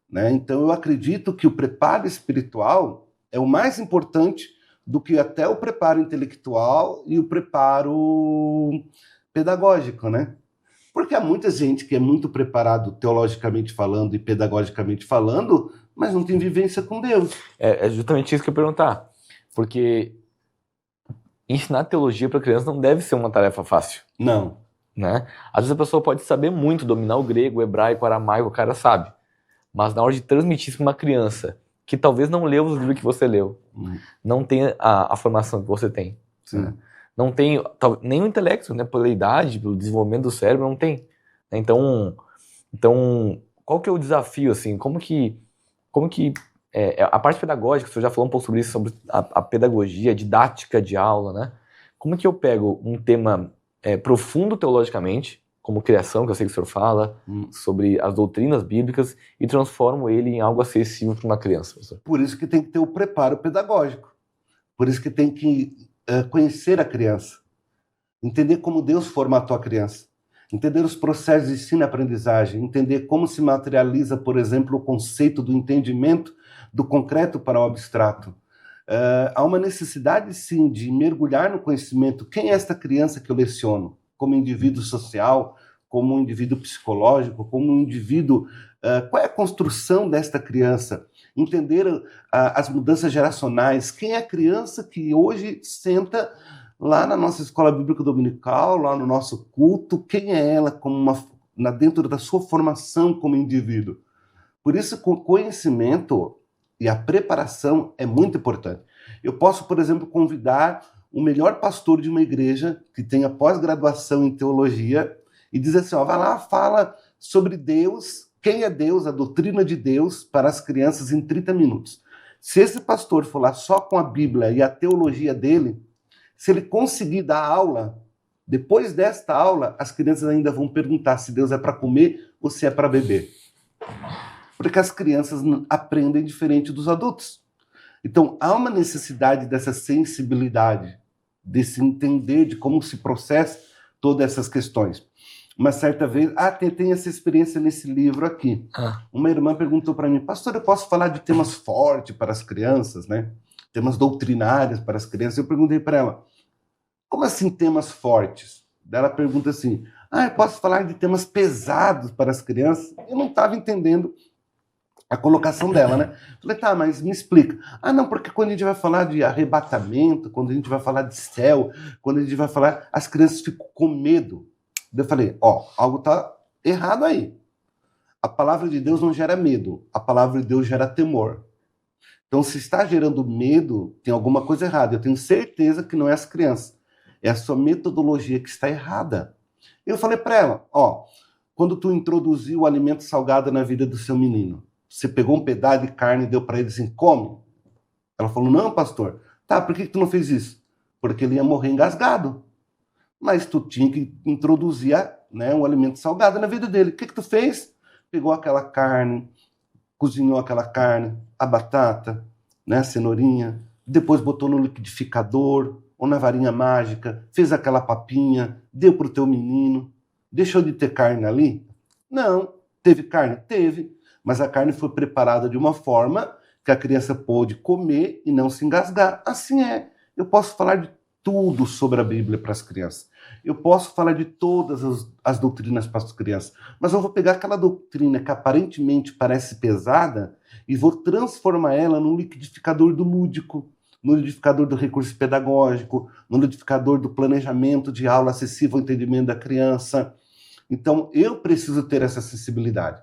né? Então eu acredito que o preparo espiritual é o mais importante do que até o preparo intelectual e o preparo pedagógico, né? Porque há muita gente que é muito preparado teologicamente falando e pedagogicamente falando, mas não tem vivência com Deus. É justamente isso que eu ia perguntar. Porque ensinar teologia para criança não deve ser uma tarefa fácil, Não. né? Às vezes a pessoa pode saber muito, dominar o grego, o hebraico, o aramaico, o cara sabe. Mas na hora de transmitir isso para uma criança que talvez não leu os livros que você leu, não tem a formação que você tem, Sim. né? Não tem nem o intelecto, né? Pela idade, pelo desenvolvimento do cérebro, não tem. Então, qual que é o desafio, assim? Como que a parte pedagógica, você já falou um pouco sobre isso, sobre a pedagogia, a didática de aula, né? Como que eu pego um tema profundo teologicamente, como criação, que eu sei que o senhor fala, sobre as doutrinas bíblicas, e transformo ele em algo acessível para uma criança, professor? Por isso que tem que ter o preparo pedagógico. Por isso que tem que conhecer a criança. Entender como Deus formatou a criança. Entender os processos de ensino e aprendizagem. Entender como se materializa, por exemplo, o conceito do entendimento do concreto para o abstrato. Há uma necessidade, sim, de mergulhar no conhecimento. Quem é esta criança que eu leciono? Como indivíduo social, como um indivíduo psicológico, como um indivíduo... qual é a construção desta criança? Entender as mudanças geracionais. Quem é a criança que hoje senta lá na nossa escola bíblica dominical, lá no nosso culto? Quem é ela como dentro da sua formação como indivíduo? Por isso, o conhecimento e a preparação é muito importante. Eu posso, por exemplo, convidar o melhor pastor de uma igreja que tenha pós-graduação em teologia e dizer assim, vai lá, fala sobre Deus, quem é Deus, a doutrina de Deus para as crianças em 30 minutos. Se esse pastor for lá só com a Bíblia e a teologia dele, se ele conseguir dar aula, depois desta aula, as crianças ainda vão perguntar se Deus é para comer ou se é para beber. Porque as crianças aprendem diferente dos adultos. Então, há uma necessidade dessa sensibilidade, desse entender de como se processa todas essas questões. Uma certa vez, tem essa experiência nesse livro aqui. Uma irmã perguntou para mim, pastor, eu posso falar de temas fortes para as crianças, né? Temas doutrinários para as crianças. Eu perguntei para ela, como assim temas fortes? Daí ela pergunta assim, eu posso falar de temas pesados para as crianças? Eu não estava entendendo a colocação dela, né? Falei, tá, mas me explica. Não, porque quando a gente vai falar de arrebatamento, quando a gente vai falar de céu, quando a gente vai falar, as crianças ficam com medo. Daí eu falei, algo tá errado aí. A palavra de Deus não gera medo, a palavra de Deus gera temor. Então, se está gerando medo, tem alguma coisa errada. Eu tenho certeza que não é as crianças, é a sua metodologia que está errada. Eu falei para ela, quando tu introduziu o alimento salgado na vida do seu menino, você pegou um pedaço de carne e deu para ele assim, come? Ela falou, não, pastor. Tá, por que tu não fez isso? Porque ele ia morrer engasgado. Mas tu tinha que introduzir um alimento salgado na vida dele. O que tu fez? Pegou aquela carne, cozinhou aquela carne, a batata, a cenourinha, depois botou no liquidificador ou na varinha mágica, fez aquela papinha, deu para o teu menino. Deixou de ter carne ali? Não. Teve carne? Teve. Mas a carne foi preparada de uma forma que a criança pôde comer e não se engasgar. Assim é. Eu posso falar de tudo sobre a Bíblia para as crianças. Eu posso falar de todas as doutrinas para as crianças. Mas eu vou pegar aquela doutrina que aparentemente parece pesada e vou transformar ela num liquidificador do lúdico, no liquidificador do recurso pedagógico, no liquidificador do planejamento de aula acessível ao entendimento da criança. Então, eu preciso ter essa sensibilidade.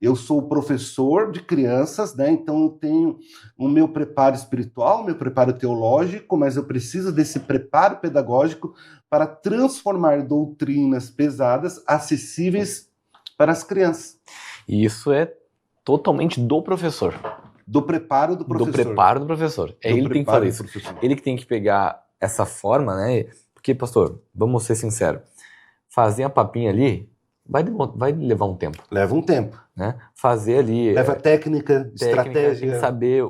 Eu sou professor de crianças, então eu tenho o meu preparo espiritual, o meu preparo teológico, mas eu preciso desse preparo pedagógico para transformar doutrinas pesadas acessíveis para as crianças. E isso é totalmente do professor. Do preparo do professor. Do preparo do professor. Ele tem que fazer isso. Ele que tem que pegar essa forma, né? Porque, pastor, vamos ser sinceros, fazer a papinha ali vai levar um tempo. Leva um tempo. Né? Fazer ali... Leva técnica, estratégia. Tem que saber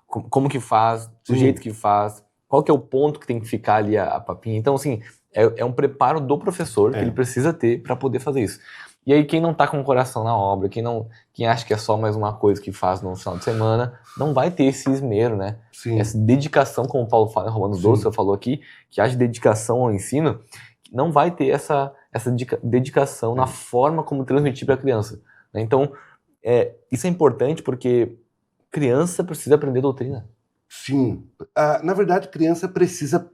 como que faz, do jeito que faz, qual que é o ponto que tem que ficar ali a papinha. Então, assim, é um preparo do professor que ele precisa ter para poder fazer isso. E aí, quem não tá com o coração na obra, quem acha que é só mais uma coisa que faz no final de semana, não vai ter esse esmero, né? Sim. Essa dedicação, como o Paulo fala em Romanos 12, você falou aqui, que haja dedicação ao ensino, não vai ter essa dedicação na forma como transmitir para a criança. Né? Então, isso é importante porque criança precisa aprender doutrina. Sim. Na verdade, criança precisa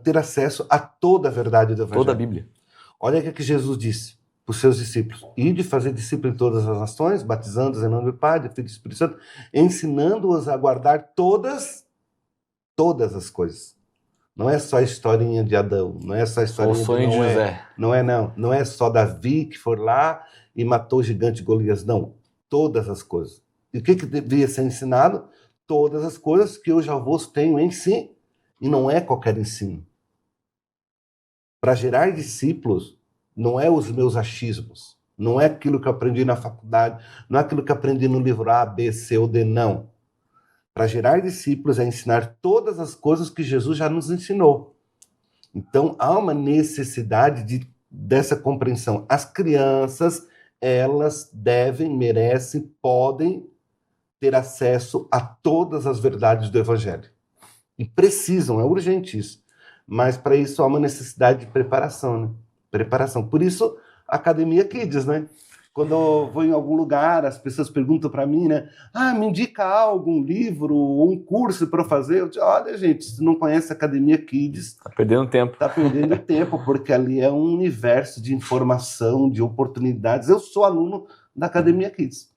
ter acesso a toda a verdade do Evangelho. Toda a Bíblia. Olha o que Jesus disse para os seus discípulos: ide fazer discípulos em todas as nações, batizando-os em nome do Pai, do Filho e do Espírito Santo, ensinando-os a guardar todas as coisas. Não é só a historinha de Adão, não é só a historinha O sonho de José. Não é só Davi que foi lá e matou o gigante Golias, não. Todas as coisas. E o que devia ser ensinado? Todas as coisas que eu já vos tenho em si. E não é qualquer ensino. Para gerar discípulos, não é os meus achismos, não é aquilo que eu aprendi na faculdade, não é aquilo que eu aprendi no livro A, B, C ou D, não. Para gerar discípulos é ensinar todas as coisas que Jesus já nos ensinou. Então, há uma necessidade dessa compreensão. As crianças, elas devem, merecem, podem ter acesso a todas as verdades do Evangelho. E precisam, é urgente isso. Mas para isso há uma necessidade de preparação, né? Preparação. Por isso, a Academia Kids, né? Quando eu vou em algum lugar, as pessoas perguntam para mim, né? Me indica algum livro ou um curso para fazer? Eu digo, olha, gente, se não conhece a Academia Kids... Tá perdendo tempo. Tá perdendo tempo, porque ali é um universo de informação, de oportunidades. Eu sou aluno da Academia Kids.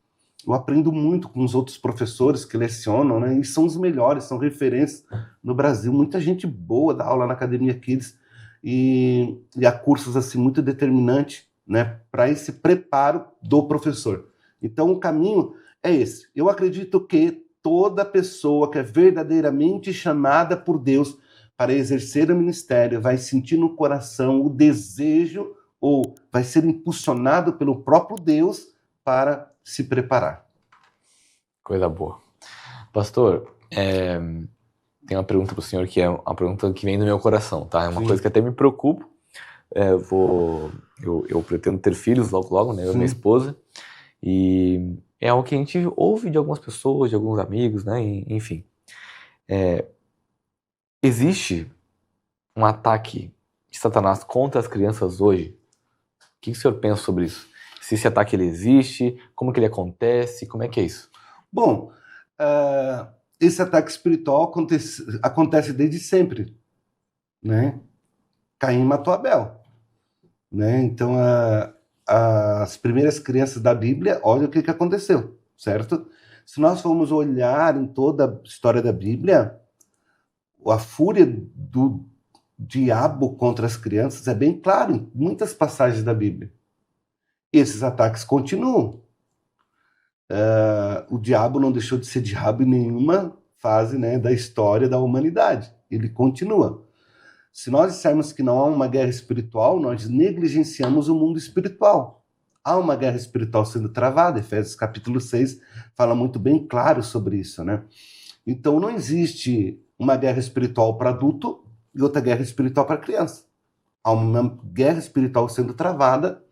Eu aprendo muito com os outros professores que lecionam, né? E são os melhores, são referências no Brasil. Muita gente boa dá aula na Academia Kids e há cursos assim muito determinantes, né, para esse preparo do professor. Então o caminho é esse. Eu acredito que toda pessoa que é verdadeiramente chamada por Deus para exercer o ministério vai sentir no coração o desejo ou vai ser impulsionado pelo próprio Deus para se preparar. Coisa boa. Pastor, tem uma pergunta para o senhor que é uma pergunta que vem do meu coração, tá? É uma coisa que até me preocupa. Eu pretendo ter filhos logo, né? Eu e minha esposa. E é algo que a gente ouve de algumas pessoas, de alguns amigos, né? Enfim. Existe um ataque de Satanás contra as crianças hoje? O que o senhor pensa sobre isso? Se esse ataque ele existe, como que ele acontece, como é que é isso? Bom, esse ataque espiritual acontece desde sempre, né? Caim matou Abel, né? Então, as primeiras crianças da Bíblia, olha o que aconteceu, certo? Se nós formos olhar em toda a história da Bíblia, a fúria do diabo contra as crianças é bem claro em muitas passagens da Bíblia. Esses ataques continuam. O diabo não deixou de ser diabo em nenhuma fase, né, da história da humanidade. Ele continua. Se nós dissermos que não há uma guerra espiritual, nós negligenciamos o mundo espiritual. Há uma guerra espiritual sendo travada. Efésios capítulo 6 fala muito bem claro sobre isso, né? Então não existe uma guerra espiritual para adulto e outra guerra espiritual para criança. Há uma guerra espiritual sendo travada.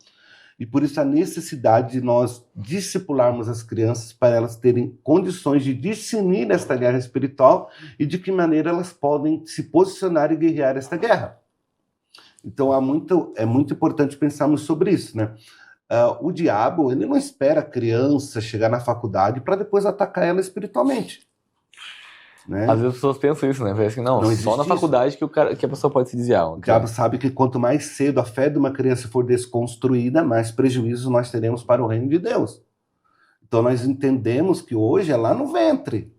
E por isso a necessidade de nós discipularmos as crianças para elas terem condições de discernir esta guerra espiritual e de que maneira elas podem se posicionar e guerrear esta guerra. Então é muito importante pensarmos sobre isso, né? O diabo, ele não espera a criança chegar na faculdade para depois atacar ela espiritualmente. Né? Às vezes as pessoas pensam isso, né? Parece que não só na faculdade que a pessoa pode se desviar. O diabo sabe que quanto mais cedo a fé de uma criança for desconstruída, mais prejuízos nós teremos para o reino de Deus. Então nós entendemos que hoje é lá no ventre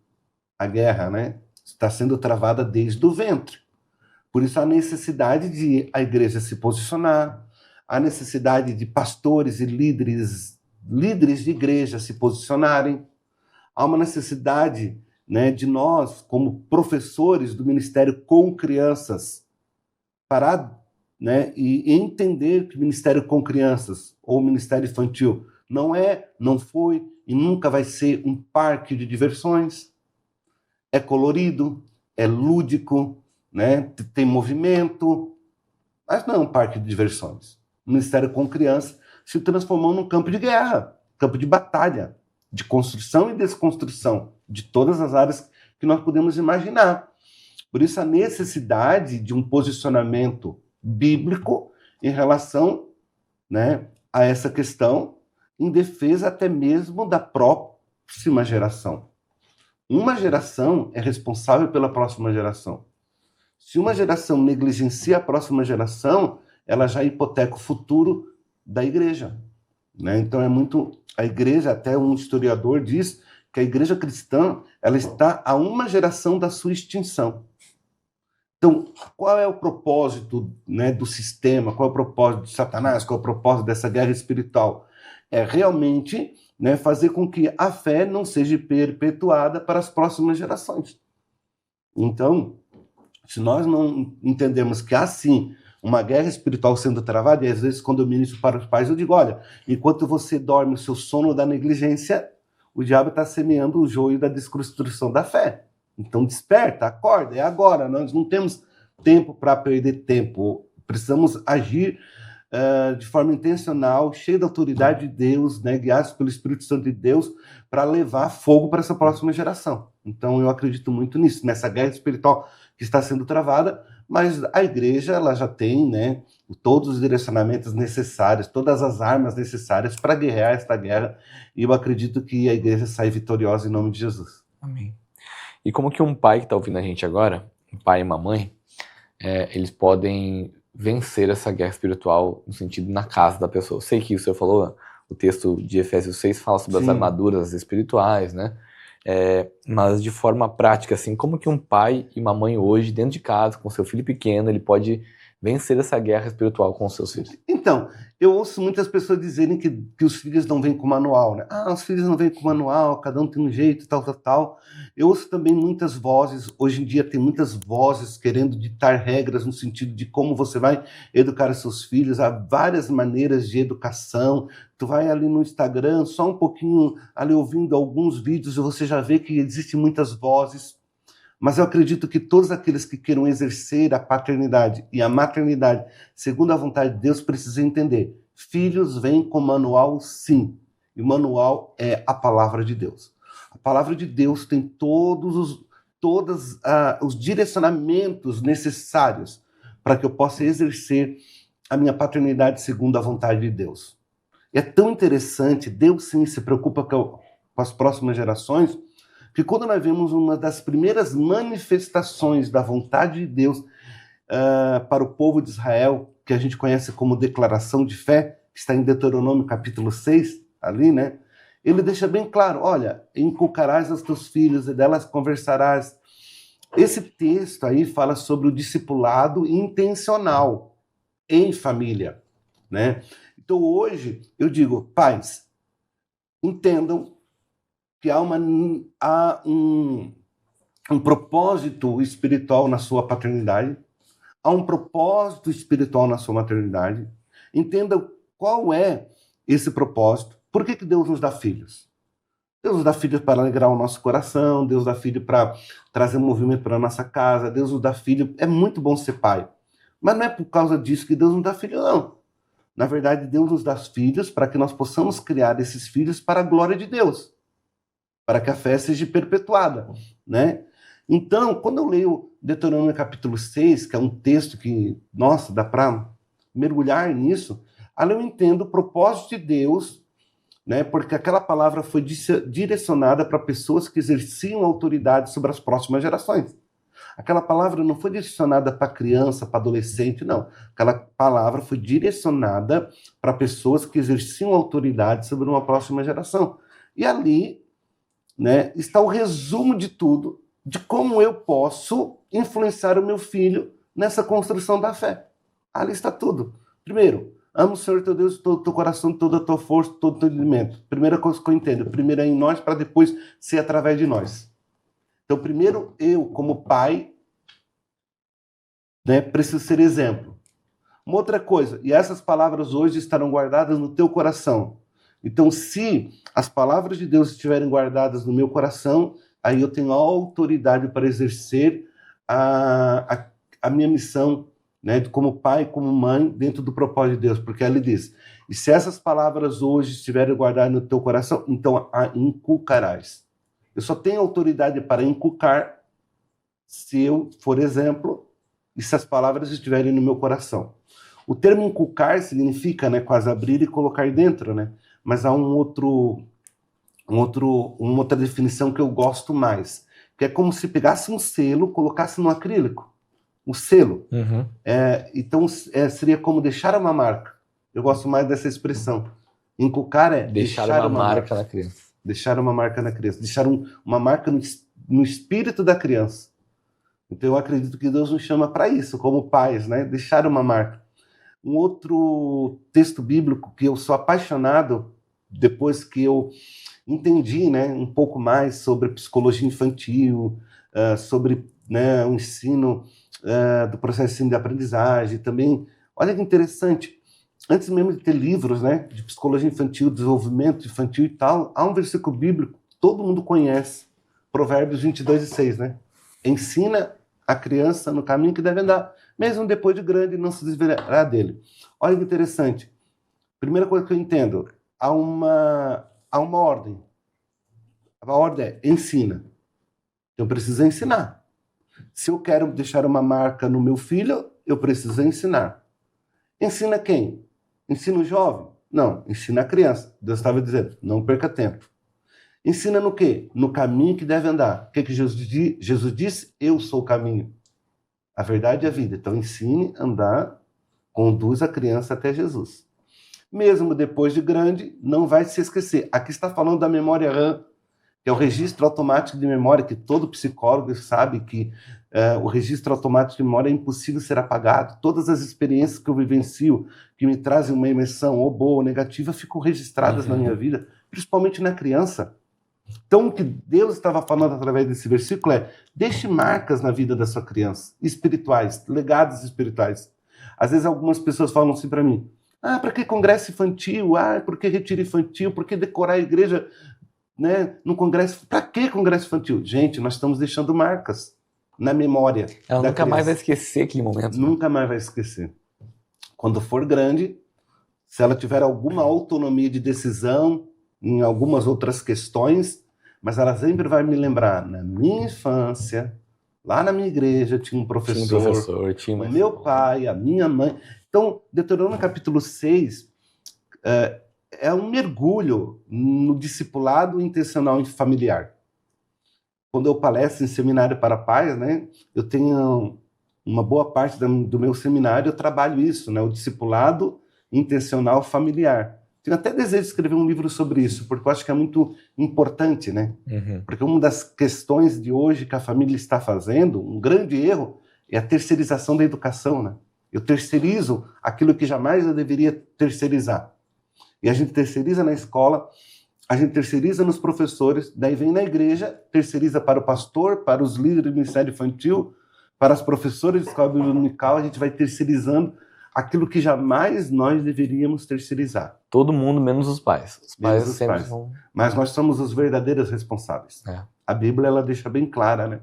a guerra, né? Está sendo travada desde o ventre. Por isso a necessidade de a igreja se posicionar, a necessidade de pastores e líderes de igreja se posicionarem. Há uma necessidade, né, de nós, como professores do ministério com crianças, parar, né, e entender que o ministério com crianças, ou ministério infantil, não foi e nunca vai ser um parque de diversões. É colorido, é lúdico, né, tem movimento, mas não é um parque de diversões. O ministério com crianças se transformou num campo de guerra, campo de batalha, de construção e desconstrução de todas as áreas que nós podemos imaginar. Por isso a necessidade de um posicionamento bíblico em relação, né, a essa questão, em defesa até mesmo da próxima geração. Uma geração é responsável pela próxima geração. Se uma geração negligencia a próxima geração, ela já hipoteca o futuro da igreja, né? Então a igreja, até um historiador diz que a igreja cristã, ela está a uma geração da sua extinção. Então, qual é o propósito, né, do sistema? Qual é o propósito de Satanás? Qual é o propósito dessa guerra espiritual? É realmente, né, fazer com que a fé não seja perpetuada para as próximas gerações. Então, se nós não entendemos que há sim uma guerra espiritual sendo travada, e às vezes quando eu ministro para os pais, eu digo, olha, enquanto você dorme o seu sono da negligência, o diabo está semeando o joio da desconstrução da fé. Então desperta, acorda, é agora, nós não temos tempo para perder tempo, precisamos agir de forma intencional, cheio da autoridade de Deus, né, guiados pelo Espírito Santo de Deus, para levar fogo para essa próxima geração. Então eu acredito muito nisso, nessa guerra espiritual que está sendo travada, mas a igreja ela já tem, né, todos os direcionamentos necessários, todas as armas necessárias para guerrear esta guerra, e eu acredito que a igreja sai vitoriosa em nome de Jesus. Amém. E como que um pai que está ouvindo a gente agora, um pai e uma mãe, eles podem vencer essa guerra espiritual no sentido na casa da pessoa? Eu sei que o senhor falou, o texto de Efésios 6 fala sobre as armaduras espirituais, né? Mas de forma prática, assim, como que um pai e uma mãe hoje, dentro de casa, com seu filho pequeno, ele pode vencer essa guerra espiritual com os seus filhos? Então, eu ouço muitas pessoas dizerem que os filhos não vêm com manual, né? Ah, os filhos não vêm com manual, cada um tem um jeito, tal, tal, tal. Eu ouço também muitas vozes, hoje em dia tem muitas vozes querendo ditar regras no sentido de como você vai educar os seus filhos. Há várias maneiras de educação. Tu vai ali no Instagram, só um pouquinho ali ouvindo alguns vídeos, e você já vê que existem muitas vozes. Mas eu acredito que todos aqueles que queiram exercer a paternidade e a maternidade segundo a vontade de Deus precisam entender. Filhos vêm com manual, sim. E o manual é a palavra de Deus. A palavra de Deus tem todos os direcionamentos necessários para que eu possa exercer a minha paternidade segundo a vontade de Deus. E é tão interessante, Deus sim se preocupa com as próximas gerações, que quando nós vemos uma das primeiras manifestações da vontade de Deus para o povo de Israel, que a gente conhece como declaração de fé, que está em Deuteronômio capítulo 6, ali, né? Ele deixa bem claro, olha, inculcarás aos teus filhos e delas conversarás. Esse texto aí fala sobre o discipulado intencional em família, né? Então hoje eu digo, pais, entendam que há um propósito espiritual na sua paternidade, há um propósito espiritual na sua maternidade. Entenda qual é esse propósito. Por que Deus nos dá filhos? Deus nos dá filhos para alegrar o nosso coração, Deus dá filho para trazer movimento para a nossa casa, Deus nos dá filho. É muito bom ser pai, mas não é por causa disso que Deus nos dá filho, não. Na verdade, Deus nos dá filhos para que nós possamos criar esses filhos para a glória de Deus, para que a fé seja perpetuada, né? Então, quando eu leio Deuteronômio capítulo 6, que é um texto que, nossa, dá para mergulhar nisso, ali eu entendo o propósito de Deus, né? Porque aquela palavra foi direcionada para pessoas que exerciam autoridade sobre as próximas gerações. Aquela palavra não foi direcionada para criança, para adolescente, não. Aquela palavra foi direcionada para pessoas que exerciam autoridade sobre uma próxima geração. E ali, né, está o resumo de tudo, de como eu posso influenciar o meu filho nessa construção da fé. Ali está tudo. Primeiro, ama o Senhor teu Deus de todo o teu coração, toda a tua força, todo o teu entendimento. Primeira coisa que eu entendo, primeiro é em nós, para depois ser através de nós. Então, primeiro, eu, como pai, né, preciso ser exemplo. Uma outra coisa, e essas palavras hoje estarão guardadas no teu coração. Então, se as palavras de Deus estiverem guardadas no meu coração, aí eu tenho a autoridade para exercer a minha missão, né, como pai, como mãe, dentro do propósito de Deus. Porque ele diz, e se essas palavras hoje estiverem guardadas no teu coração, então a inculcarás. Eu só tenho autoridade para inculcar se eu for exemplo e se as palavras estiverem no meu coração. O termo inculcar significa, né, quase abrir e colocar dentro, né? Mas há uma outra definição que eu gosto mais, que é como se pegasse um selo, colocasse no acrílico. o selo. Uhum. Então, seria como deixar uma marca. Eu gosto mais dessa expressão. Inculcar é Deixar uma marca na criança. Deixar uma marca na criança. Deixar uma marca no espírito da criança. Então, eu acredito que Deus nos chama para isso, como pais, né? Deixar uma marca. Um outro texto bíblico que eu sou apaixonado, depois que eu entendi, né, um pouco mais sobre psicologia infantil, sobre, né, o ensino do processo de ensino de aprendizagem também. Olha que interessante, antes mesmo de ter livros, né, de psicologia infantil, desenvolvimento infantil e tal, há um versículo bíblico que todo mundo conhece, Provérbios 22:6, né? Ensina a criança no caminho que deve andar, mesmo depois de grande não se desviará dele. Olha que interessante. Primeira coisa que eu entendo, há uma ordem. A ordem é ensina. Eu preciso ensinar. Se eu quero deixar uma marca no meu filho, eu preciso ensinar. Ensina quem? Ensina o jovem? Não, ensina a criança. Deus estava dizendo, não perca tempo. Ensina no quê? No caminho que deve andar. O que Jesus disse? Eu sou o caminho. A verdade é a vida. Então ensine a andar, conduz a criança até Jesus. Mesmo depois de grande, não vai se esquecer. Aqui está falando da memória RAM, que é o registro automático de memória, que todo psicólogo sabe que o registro automático de memória é impossível ser apagado. Todas as experiências que eu vivencio, que me trazem uma imersão, ou boa ou negativa, ficam registradas na minha vida, principalmente na criança. Então, o que Deus estava falando através desse versículo é: deixe marcas na vida da sua criança, espirituais, legados espirituais. Às vezes algumas pessoas falam assim para mim: para que congresso infantil? Por que retiro infantil? Por que decorar a igreja, né, no congresso? Para que congresso infantil? Gente, nós estamos deixando marcas na memória. Ela nunca criança. mais vai esquecer aquele momento. Nunca mais vai esquecer. Quando for grande, se ela tiver alguma autonomia de decisão em algumas outras questões, mas ela sempre vai me lembrar, na minha infância, lá na minha igreja tinha um professor, tinha o meu pai, a minha mãe. Então, Deuteronômio capítulo 6 é um mergulho no discipulado intencional e familiar. Quando eu palestro em seminário para pais, né, eu tenho uma boa parte do meu seminário, eu trabalho isso, né, o discipulado intencional familiar. Tenho até desejo de escrever um livro sobre isso, porque eu acho que é muito importante, né? Uhum. Porque uma das questões de hoje que a família está fazendo, um grande erro, é a terceirização da educação, né? Eu terceirizo aquilo que jamais eu deveria terceirizar. E a gente terceiriza na escola, a gente terceiriza nos professores, daí vem na igreja, terceiriza para o pastor, para os líderes do ministério infantil, para as professoras de escola dominical, a gente vai terceirizando aquilo que jamais nós deveríamos terceirizar. Todo mundo, menos os pais. Os pais sempre vão... Mas nós somos os verdadeiros responsáveis. A Bíblia, ela deixa bem clara, né?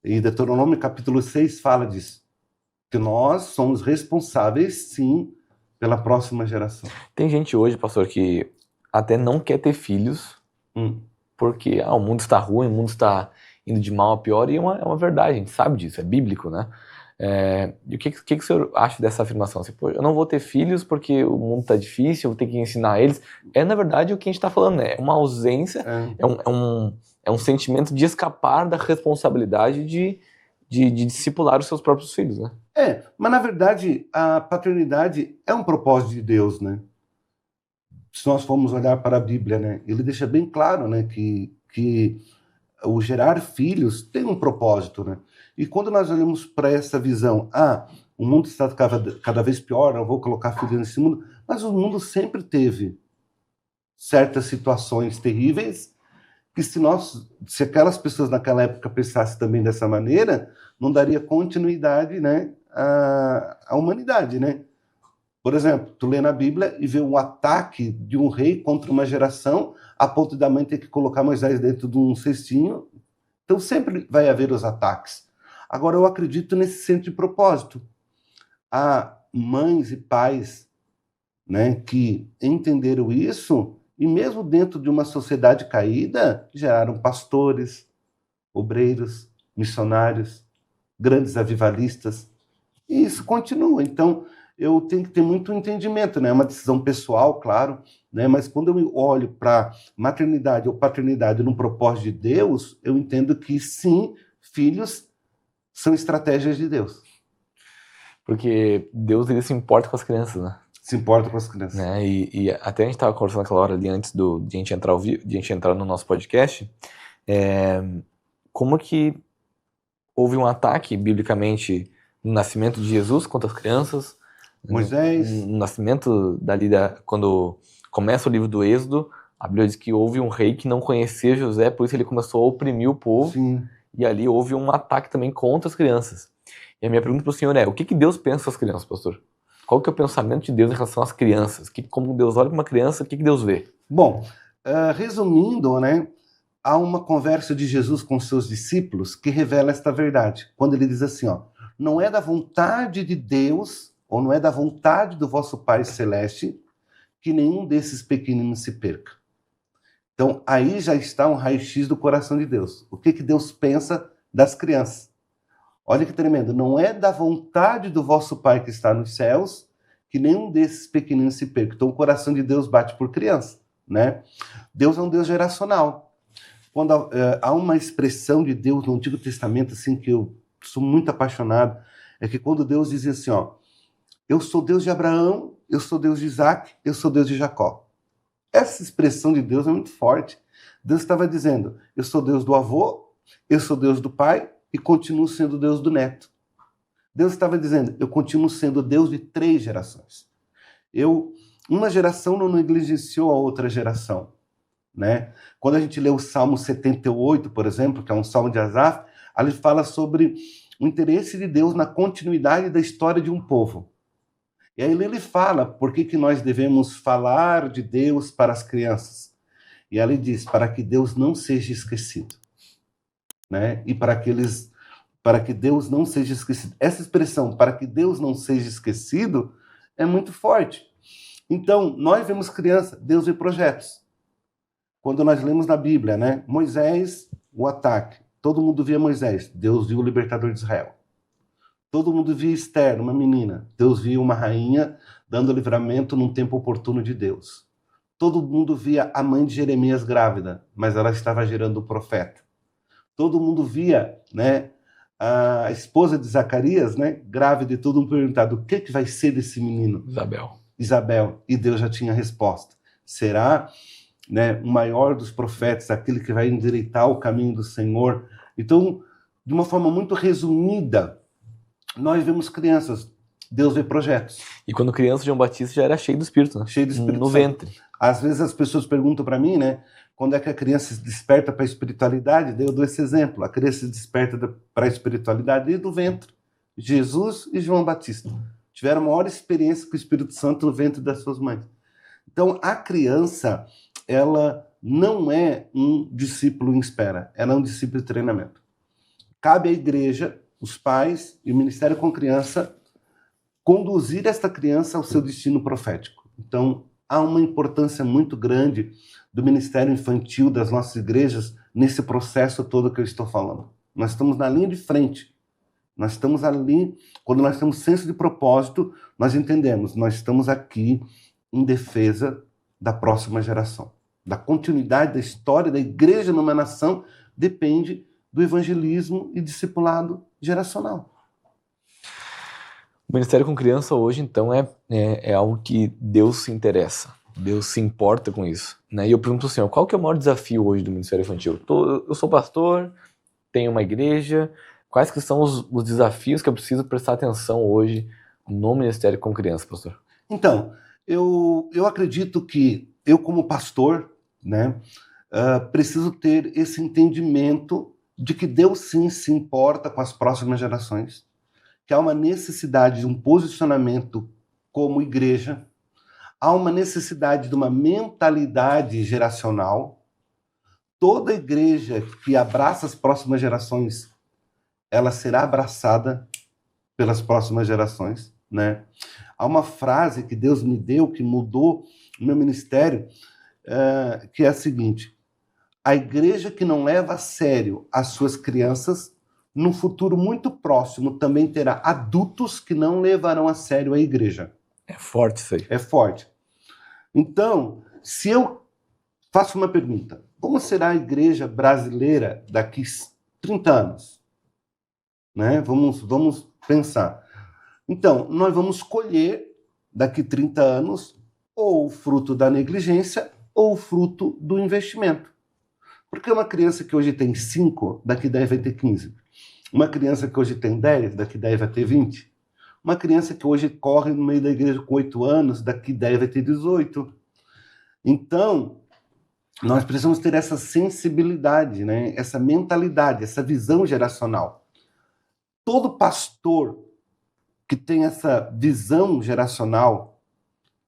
E Deuteronômio capítulo 6 fala disso. Que nós somos responsáveis, sim, pela próxima geração. Tem gente hoje, pastor, que até não quer ter filhos, porque o mundo está ruim, o mundo está indo de mal a pior, e é uma verdade, a gente sabe disso, é bíblico, né? E o que o senhor acha dessa afirmação? Assim, eu não vou ter filhos porque o mundo está difícil, eu vou ter que ensinar eles. Na verdade, o que a gente está falando, né? É uma ausência, é um sentimento de escapar da responsabilidade de discipular os seus próprios filhos, né? Mas na verdade, a paternidade é um propósito de Deus, né? Se nós formos olhar para a Bíblia, né? Ele deixa bem claro, né, que o gerar filhos tem um propósito, né? E quando nós olhamos para essa visão, o mundo está cada vez pior, não vou colocar filhos nesse mundo, mas o mundo sempre teve certas situações terríveis que se aquelas pessoas naquela época pensassem também dessa maneira, não daria continuidade, né, à humanidade, né? Por exemplo, tu lê na Bíblia e vê um ataque de um rei contra uma geração, a ponto da mãe ter que colocar Moisés dentro de um cestinho. Então sempre vai haver os ataques. Agora, eu acredito nesse centro de propósito. Há mães e pais, né, que entenderam isso e mesmo dentro de uma sociedade caída, geraram pastores, obreiros, missionários, grandes avivalistas. E isso continua. Então, eu tenho que ter muito entendimento, né? É uma decisão pessoal, claro, né? Mas quando eu olho para maternidade ou paternidade num propósito de Deus, eu entendo que sim, filhos são estratégias de Deus. Porque Deus, ele se importa com as crianças, né? Se importa com as crianças. Né? E até a gente estava conversando naquela hora ali antes de a gente entrar de a gente entrar no nosso podcast, como que houve um ataque biblicamente no nascimento de Jesus contra as crianças, Moisés. no nascimento quando começa o livro do Êxodo, a Bíblia diz que houve um rei que não conhecia José, por isso ele começou a oprimir o povo. Sim. E ali houve um ataque também contra as crianças. E a minha pergunta para o senhor é, o que Deus pensa das crianças, pastor? Qual que é o pensamento de Deus em relação às crianças? Como Deus olha para uma criança, o que Deus vê? Bom, resumindo, né, há uma conversa de Jesus com seus discípulos que revela esta verdade. Quando ele diz assim, ó, não é da vontade de Deus, ou não é da vontade do vosso Pai Celeste, que nenhum desses pequeninos se perca. Então, aí já está um raio-x do coração de Deus. O que Deus pensa das crianças? Olha que tremendo. Não é da vontade do vosso Pai que está nos céus que nenhum desses pequeninos se perca. Então, o coração de Deus bate por criança, né? Deus é um Deus geracional. Quando há uma expressão de Deus no Antigo Testamento, assim, que eu sou muito apaixonado, é que quando Deus diz assim, ó, eu sou Deus de Abraão, eu sou Deus de Isaac, eu sou Deus de Jacó. Essa expressão de Deus é muito forte. Deus estava dizendo, eu sou Deus do avô, eu sou Deus do pai e continuo sendo Deus do neto. Deus estava dizendo, eu continuo sendo Deus de 3 gerações. Uma geração não negligenciou a outra geração, né? Quando a gente lê o Salmo 78, por exemplo, que é um salmo de Asaf, ali fala sobre o interesse de Deus na continuidade da história de um povo. E aí ele fala por que nós devemos falar de Deus para as crianças. E ali diz, para que Deus não seja esquecido, né? E para que Deus não seja esquecido. Essa expressão, para que Deus não seja esquecido, é muito forte. Então, nós vemos criança, Deus vê projetos. Quando nós lemos na Bíblia, né? Moisés, o ataque. Todo mundo via Moisés, Deus viu o libertador de Israel. Todo mundo via Esther, uma menina. Deus via uma rainha dando livramento num tempo oportuno de Deus. Todo mundo via a mãe de Jeremias grávida, mas ela estava gerando um profeta. Todo mundo via, né, a esposa de Zacarias, né, grávida, e todo mundo perguntado, o que vai ser desse menino? Isabel. E Deus já tinha a resposta. Será, né, o maior dos profetas, aquele que vai endireitar o caminho do Senhor. Então, de uma forma muito resumida, nós vemos crianças, Deus vê projetos. E quando criança, João Batista já era cheio do Espírito, né? Cheio do Espírito no Santo. ventre. Às vezes as pessoas perguntam para mim, né, quando é que a criança se desperta para a espiritualidade? Daí eu dou esse exemplo. A criança se desperta para a espiritualidade desde o ventre. Jesus e João Batista tiveram a maior experiência com o Espírito Santo no ventre das suas mães. Então, a criança, ela não é um discípulo em espera, ela é um discípulo de treinamento. Cabe à igreja, os pais e o ministério com criança conduzir esta criança ao seu destino profético. Então, há uma importância muito grande do ministério infantil das nossas igrejas nesse processo todo que eu estou falando. Nós estamos na linha de frente. Nós estamos ali, quando nós temos senso de propósito, nós entendemos, nós estamos aqui em defesa da próxima geração. Da continuidade da história da igreja numa nação depende do evangelismo e discipulado geracional. O ministério com criança hoje, então, é algo que Deus se interessa. Deus se importa com isso, né? E eu pergunto ao Senhor, qual que é o maior desafio hoje do ministério infantil? Eu sou pastor, tenho uma igreja, quais que são os desafios que eu preciso prestar atenção hoje no ministério com criança, pastor? Então, eu acredito que eu, como pastor, né, preciso ter esse entendimento de que Deus sim se importa com as próximas gerações, que há uma necessidade de um posicionamento como igreja, há uma necessidade de uma mentalidade geracional. Toda igreja que abraça as próximas gerações, ela será abraçada pelas próximas gerações, né? Há uma frase que Deus me deu, que mudou o meu ministério, que é a seguinte: a igreja que não leva a sério as suas crianças, no futuro muito próximo também terá adultos que não levarão a sério a igreja. É forte isso aí. É forte. Então, se eu faço uma pergunta, como será a igreja brasileira daqui 30 anos? Né? Vamos pensar. Então, nós vamos colher, daqui 30 anos, ou o fruto da negligência ou o fruto do investimento. Porque uma criança que hoje tem 5, daqui 10 vai ter 15. Uma criança que hoje tem 10, daqui 10 vai ter 20. Uma criança que hoje corre no meio da igreja com 8 anos, daqui 10 vai ter 18. Então, nós precisamos ter essa sensibilidade, né? Essa mentalidade, essa visão geracional. Todo pastor que tem essa visão geracional,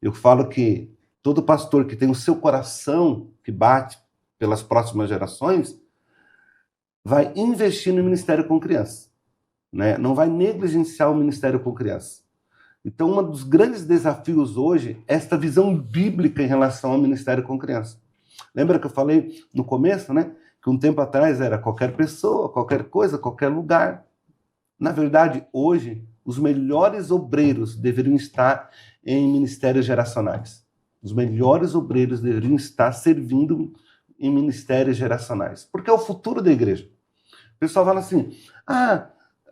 eu falo que todo pastor que tem o seu coração que bate pelas próximas gerações, vai investir no ministério com crianças, né? Não vai negligenciar o ministério com crianças. Então, um dos grandes desafios hoje é esta visão bíblica em relação ao ministério com crianças. Lembra que eu falei no começo, né? Que um tempo atrás era qualquer pessoa, qualquer coisa, qualquer lugar. Na verdade, hoje, os melhores obreiros deveriam estar em ministérios geracionais. Os melhores obreiros deveriam estar servindo em ministérios geracionais. Porque é o futuro da igreja. O pessoal fala assim,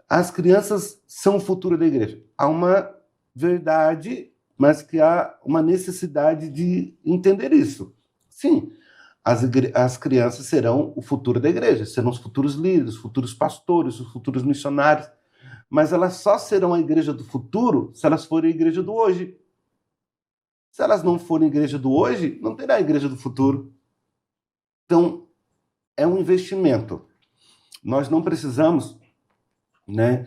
as crianças são o futuro da igreja. Há uma verdade, mas que há uma necessidade de entender isso. Sim, as crianças serão o futuro da igreja, serão os futuros líderes, os futuros pastores, os futuros missionários, mas elas só serão a igreja do futuro se elas forem a igreja do hoje. Se elas não forem a igreja do hoje, não terá a igreja do futuro. Então, é um investimento. Nós não precisamos, né?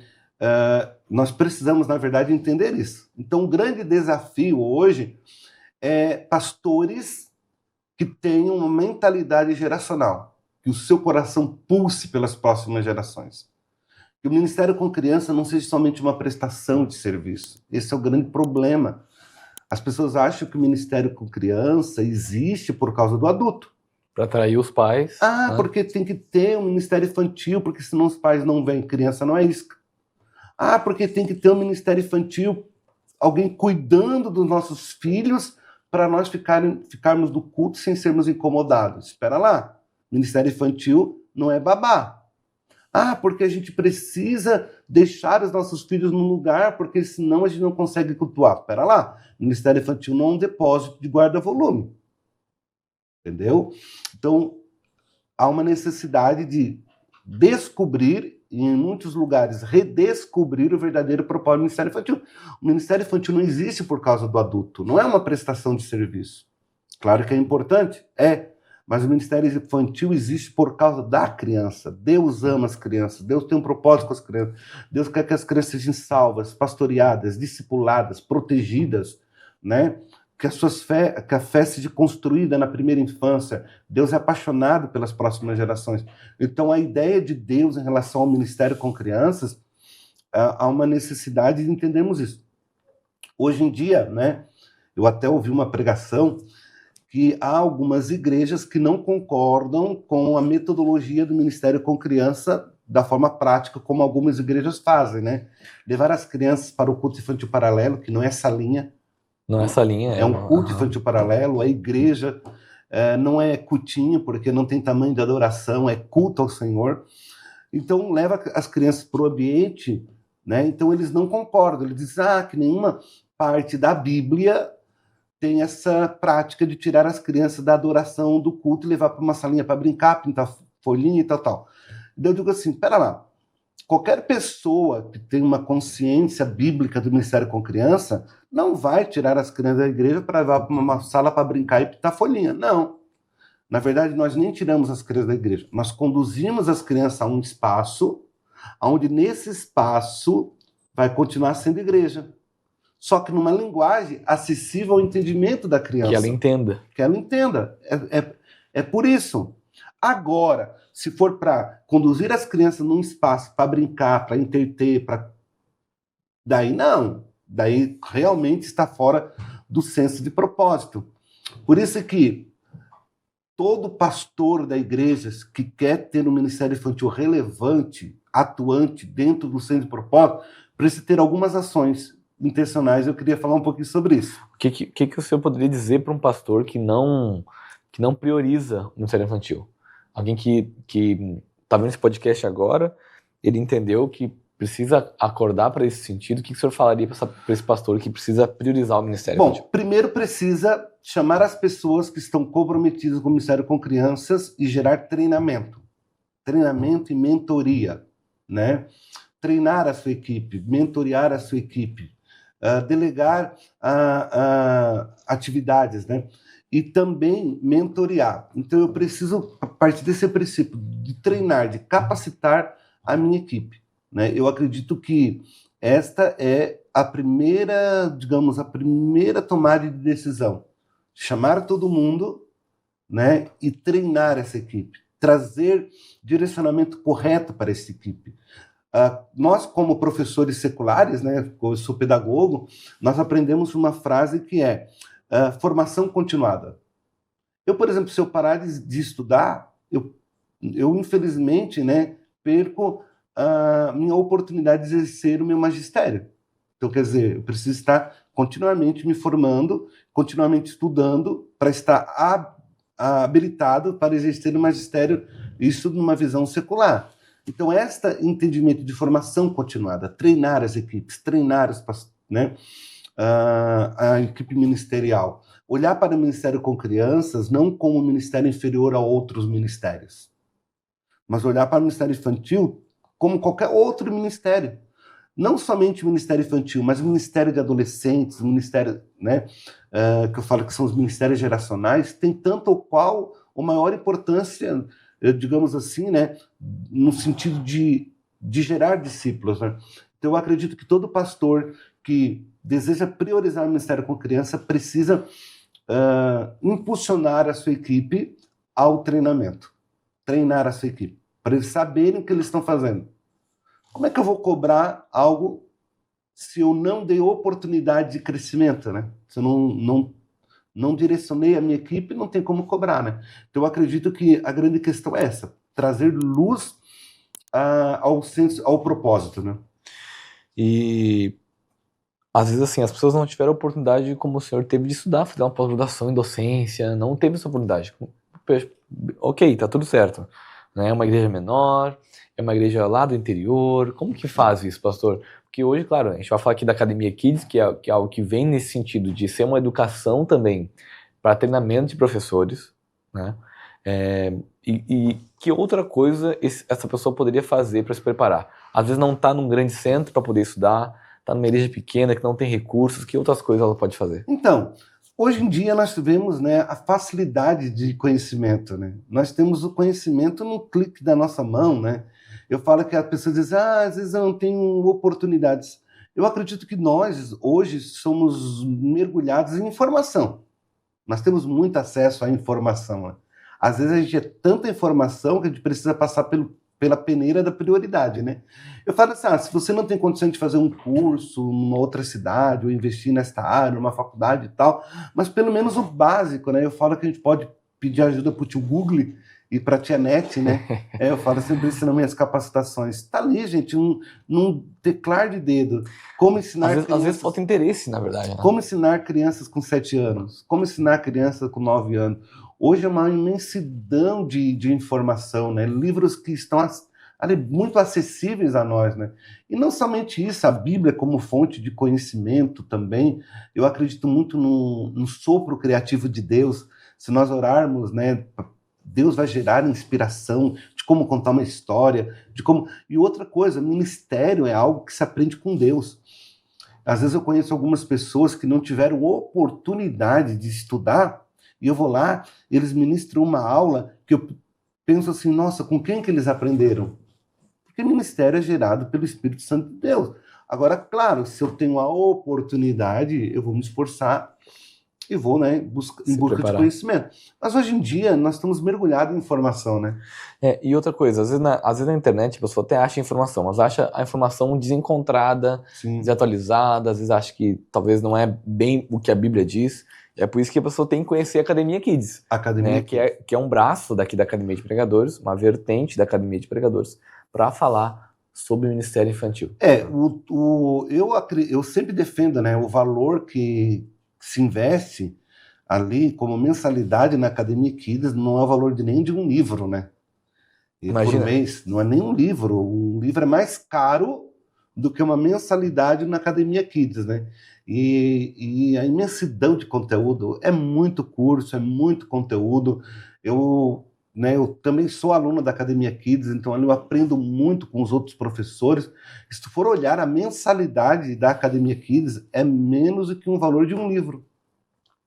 Nós precisamos, na verdade, entender isso. Então, o grande desafio hoje é pastores que tenham uma mentalidade geracional, que o seu coração pulse pelas próximas gerações. Que o ministério com criança não seja somente uma prestação de serviço. Esse é o grande problema. As pessoas acham que o ministério com criança existe por causa do adulto. Para atrair os pais. Né? Porque tem que ter um ministério infantil, porque senão os pais não vêm, criança não é isca. Porque tem que ter um ministério infantil, alguém cuidando dos nossos filhos, para nós ficarmos do culto sem sermos incomodados. Espera lá, ministério infantil não é babá. Porque a gente precisa deixar os nossos filhos num lugar, porque senão a gente não consegue cultuar. Espera lá, ministério infantil não é um depósito de guarda-volume. Entendeu? Então, há uma necessidade de descobrir, e em muitos lugares, redescobrir o verdadeiro propósito do ministério infantil. O ministério infantil não existe por causa do adulto, não é uma prestação de serviço. Claro que é importante, mas o ministério infantil existe por causa da criança. Deus ama as crianças, Deus tem um propósito com as crianças, Deus quer que as crianças sejam salvas, pastoreadas, discipuladas, protegidas, né? Que a fé seja construída na primeira infância. Deus é apaixonado pelas próximas gerações. Então, a ideia de Deus em relação ao ministério com crianças, há uma necessidade de entendermos isso. Hoje em dia, né, eu até ouvi uma pregação que há algumas igrejas que não concordam com a metodologia do ministério com criança da forma prática, como algumas igrejas fazem, né? Levar as crianças para o culto infantil paralelo, que não é essa linha. Não é essa linha. É um culto infantil paralelo, a igreja não é cultinho, porque não tem tamanho de adoração, é culto ao Senhor. Então, leva as crianças para o ambiente, né? Então, eles não concordam. Eles dizem que nenhuma parte da Bíblia tem essa prática de tirar as crianças da adoração do culto e levar para uma salinha para brincar, pintar folhinha e tal. Então, eu digo assim, pera lá, qualquer pessoa que tem uma consciência bíblica do ministério com criança não vai tirar as crianças da igreja para levar para uma sala para brincar e pintar folhinha. Não. Na verdade, nós nem tiramos as crianças da igreja. Nós conduzimos as crianças a um espaço, onde nesse espaço vai continuar sendo igreja. Só que numa linguagem acessível ao entendimento da criança. Que ela entenda. Que ela entenda. É por isso. Agora, se for para conduzir as crianças num espaço para brincar, para entreter, daí não. Daí realmente está fora do senso de propósito. Por isso que todo pastor da igreja que quer ter um ministério infantil relevante, atuante, dentro do senso de propósito, precisa ter algumas ações intencionais. Eu queria falar um pouquinho sobre isso. O que o senhor poderia dizer para um pastor que não prioriza o ministério infantil? Alguém que está vendo esse podcast agora, ele entendeu que precisa acordar para esse sentido? O que o senhor falaria para esse pastor que precisa priorizar o ministério Bom, infantil? primeiro precisa chamar as pessoas que estão comprometidas com o ministério com crianças e gerar treinamento e mentoria, né? Treinar a sua equipe, mentorear a sua equipe, delegar atividades, né? E também mentorear. Então eu preciso, a partir desse princípio, de treinar, de capacitar a minha equipe, né? Eu acredito que esta é a primeira, digamos, a primeira tomada de decisão. Chamar todo mundo, né? E treinar essa equipe, trazer direcionamento correto para essa equipe. Nós, como professores seculares, né? Eu sou pedagogo, nós aprendemos uma frase que é formação continuada. Eu, por exemplo, se eu parar de estudar, eu infelizmente, né, perco a minha oportunidade de exercer o meu magistério. Então, quer dizer, eu preciso estar continuamente me formando, continuamente estudando para estar habilitado para exercer o magistério, isso numa visão secular. Então, este entendimento de formação continuada, treinar as equipes, treinar né, a equipe ministerial, olhar para o ministério com crianças não como um ministério inferior a outros ministérios, mas olhar para o ministério infantil como qualquer outro ministério. Não somente o ministério infantil, mas o ministério de adolescentes, o ministério, né, que eu falo que são os ministérios geracionais, tem tanto ou qual ou maior importância, digamos assim, né, no sentido de gerar discípulos, né? Então eu acredito que todo pastor que deseja priorizar o ministério com criança precisa impulsionar a sua equipe ao treinamento, treinar a sua equipe, para eles saberem o que eles estão fazendo. Como é que eu vou cobrar algo se eu não dei oportunidade de crescimento, né? Se eu não direcionei a minha equipe, não tem como cobrar, né? Então eu acredito que a grande questão é essa, trazer luz ao propósito, né? E às vezes, assim, as pessoas não tiveram oportunidade, como o senhor teve, de estudar, fazer uma pós-graduação em docência, não teve essa oportunidade. Ok, tá tudo certo. Né? É uma igreja menor, é uma igreja lá do interior. Como que faz isso, pastor? Porque hoje, claro, a gente vai falar aqui da Academia Kids, que é algo que vem nesse sentido de ser uma educação também para treinamento de professores, né? E que outra coisa essa pessoa poderia fazer para se preparar? Às vezes não está num grande centro para poder estudar, está numa igreja pequena que não tem recursos, que outras coisas ela pode fazer? Então, hoje em dia nós tivemos, né, a facilidade de conhecimento, né? Nós temos o conhecimento num clique da nossa mão, né? Eu falo que as pessoas dizem, às vezes eu não tenho oportunidades. Eu acredito que nós, hoje, somos mergulhados em informação. Nós temos muito acesso à informação, né? Às vezes a gente é tanta informação que a gente precisa passar pela peneira da prioridade, né? Eu falo assim, se você não tem condição de fazer um curso numa outra cidade, ou investir nesta área, numa faculdade e tal, mas pelo menos o básico, né? Eu falo que a gente pode pedir ajuda para o tio Google e para a tia Net, né? Eu falo sempre isso nas minhas capacitações. Está ali, gente, num teclar de dedo. Como ensinar às vezes falta interesse, na verdade. Né? Como ensinar crianças com 7 anos? Como ensinar crianças com 9 anos? Hoje é uma imensidão de informação, né? Livros que estão ali, muito acessíveis a nós, né? E não somente isso, a Bíblia como fonte de conhecimento também. Eu acredito muito no sopro criativo de Deus. Se nós orarmos, né, Deus vai gerar inspiração de como contar uma história, de como... E outra coisa, ministério é algo que se aprende com Deus. Às vezes eu conheço algumas pessoas que não tiveram oportunidade de estudar, e eu vou lá, eles ministram uma aula que eu penso assim, nossa, com quem que eles aprenderam? Porque o ministério é gerado pelo Espírito Santo de Deus. Agora, claro, se eu tenho a oportunidade, eu vou me esforçar e vou, né, em busca de conhecimento. Mas hoje em dia nós estamos mergulhados em informação, né? E outra coisa, às vezes na internet a pessoa até acha informação, mas acha a informação desencontrada, Sim, desatualizada, às vezes acha que talvez não é bem o que a Bíblia diz. É por isso que a pessoa tem que conhecer a Academia Kids, Academia Kids. Que é um braço daqui da Academia de Pregadores, uma vertente da Academia de Pregadores, para falar sobre o ministério infantil. Eu sempre defendo, né, o valor que se investe ali como mensalidade na Academia Kids não é o valor de nem de um livro, né? Imagina. Por mês, não é nem um livro. Um livro é mais caro do que uma mensalidade na Academia Kids, né? E a imensidão de conteúdo, é muito curso, é muito conteúdo. Eu também sou aluno da Academia Kids, então ali eu aprendo muito com os outros professores. Se tu for olhar, a mensalidade da Academia Kids é menos do que um valor de um livro.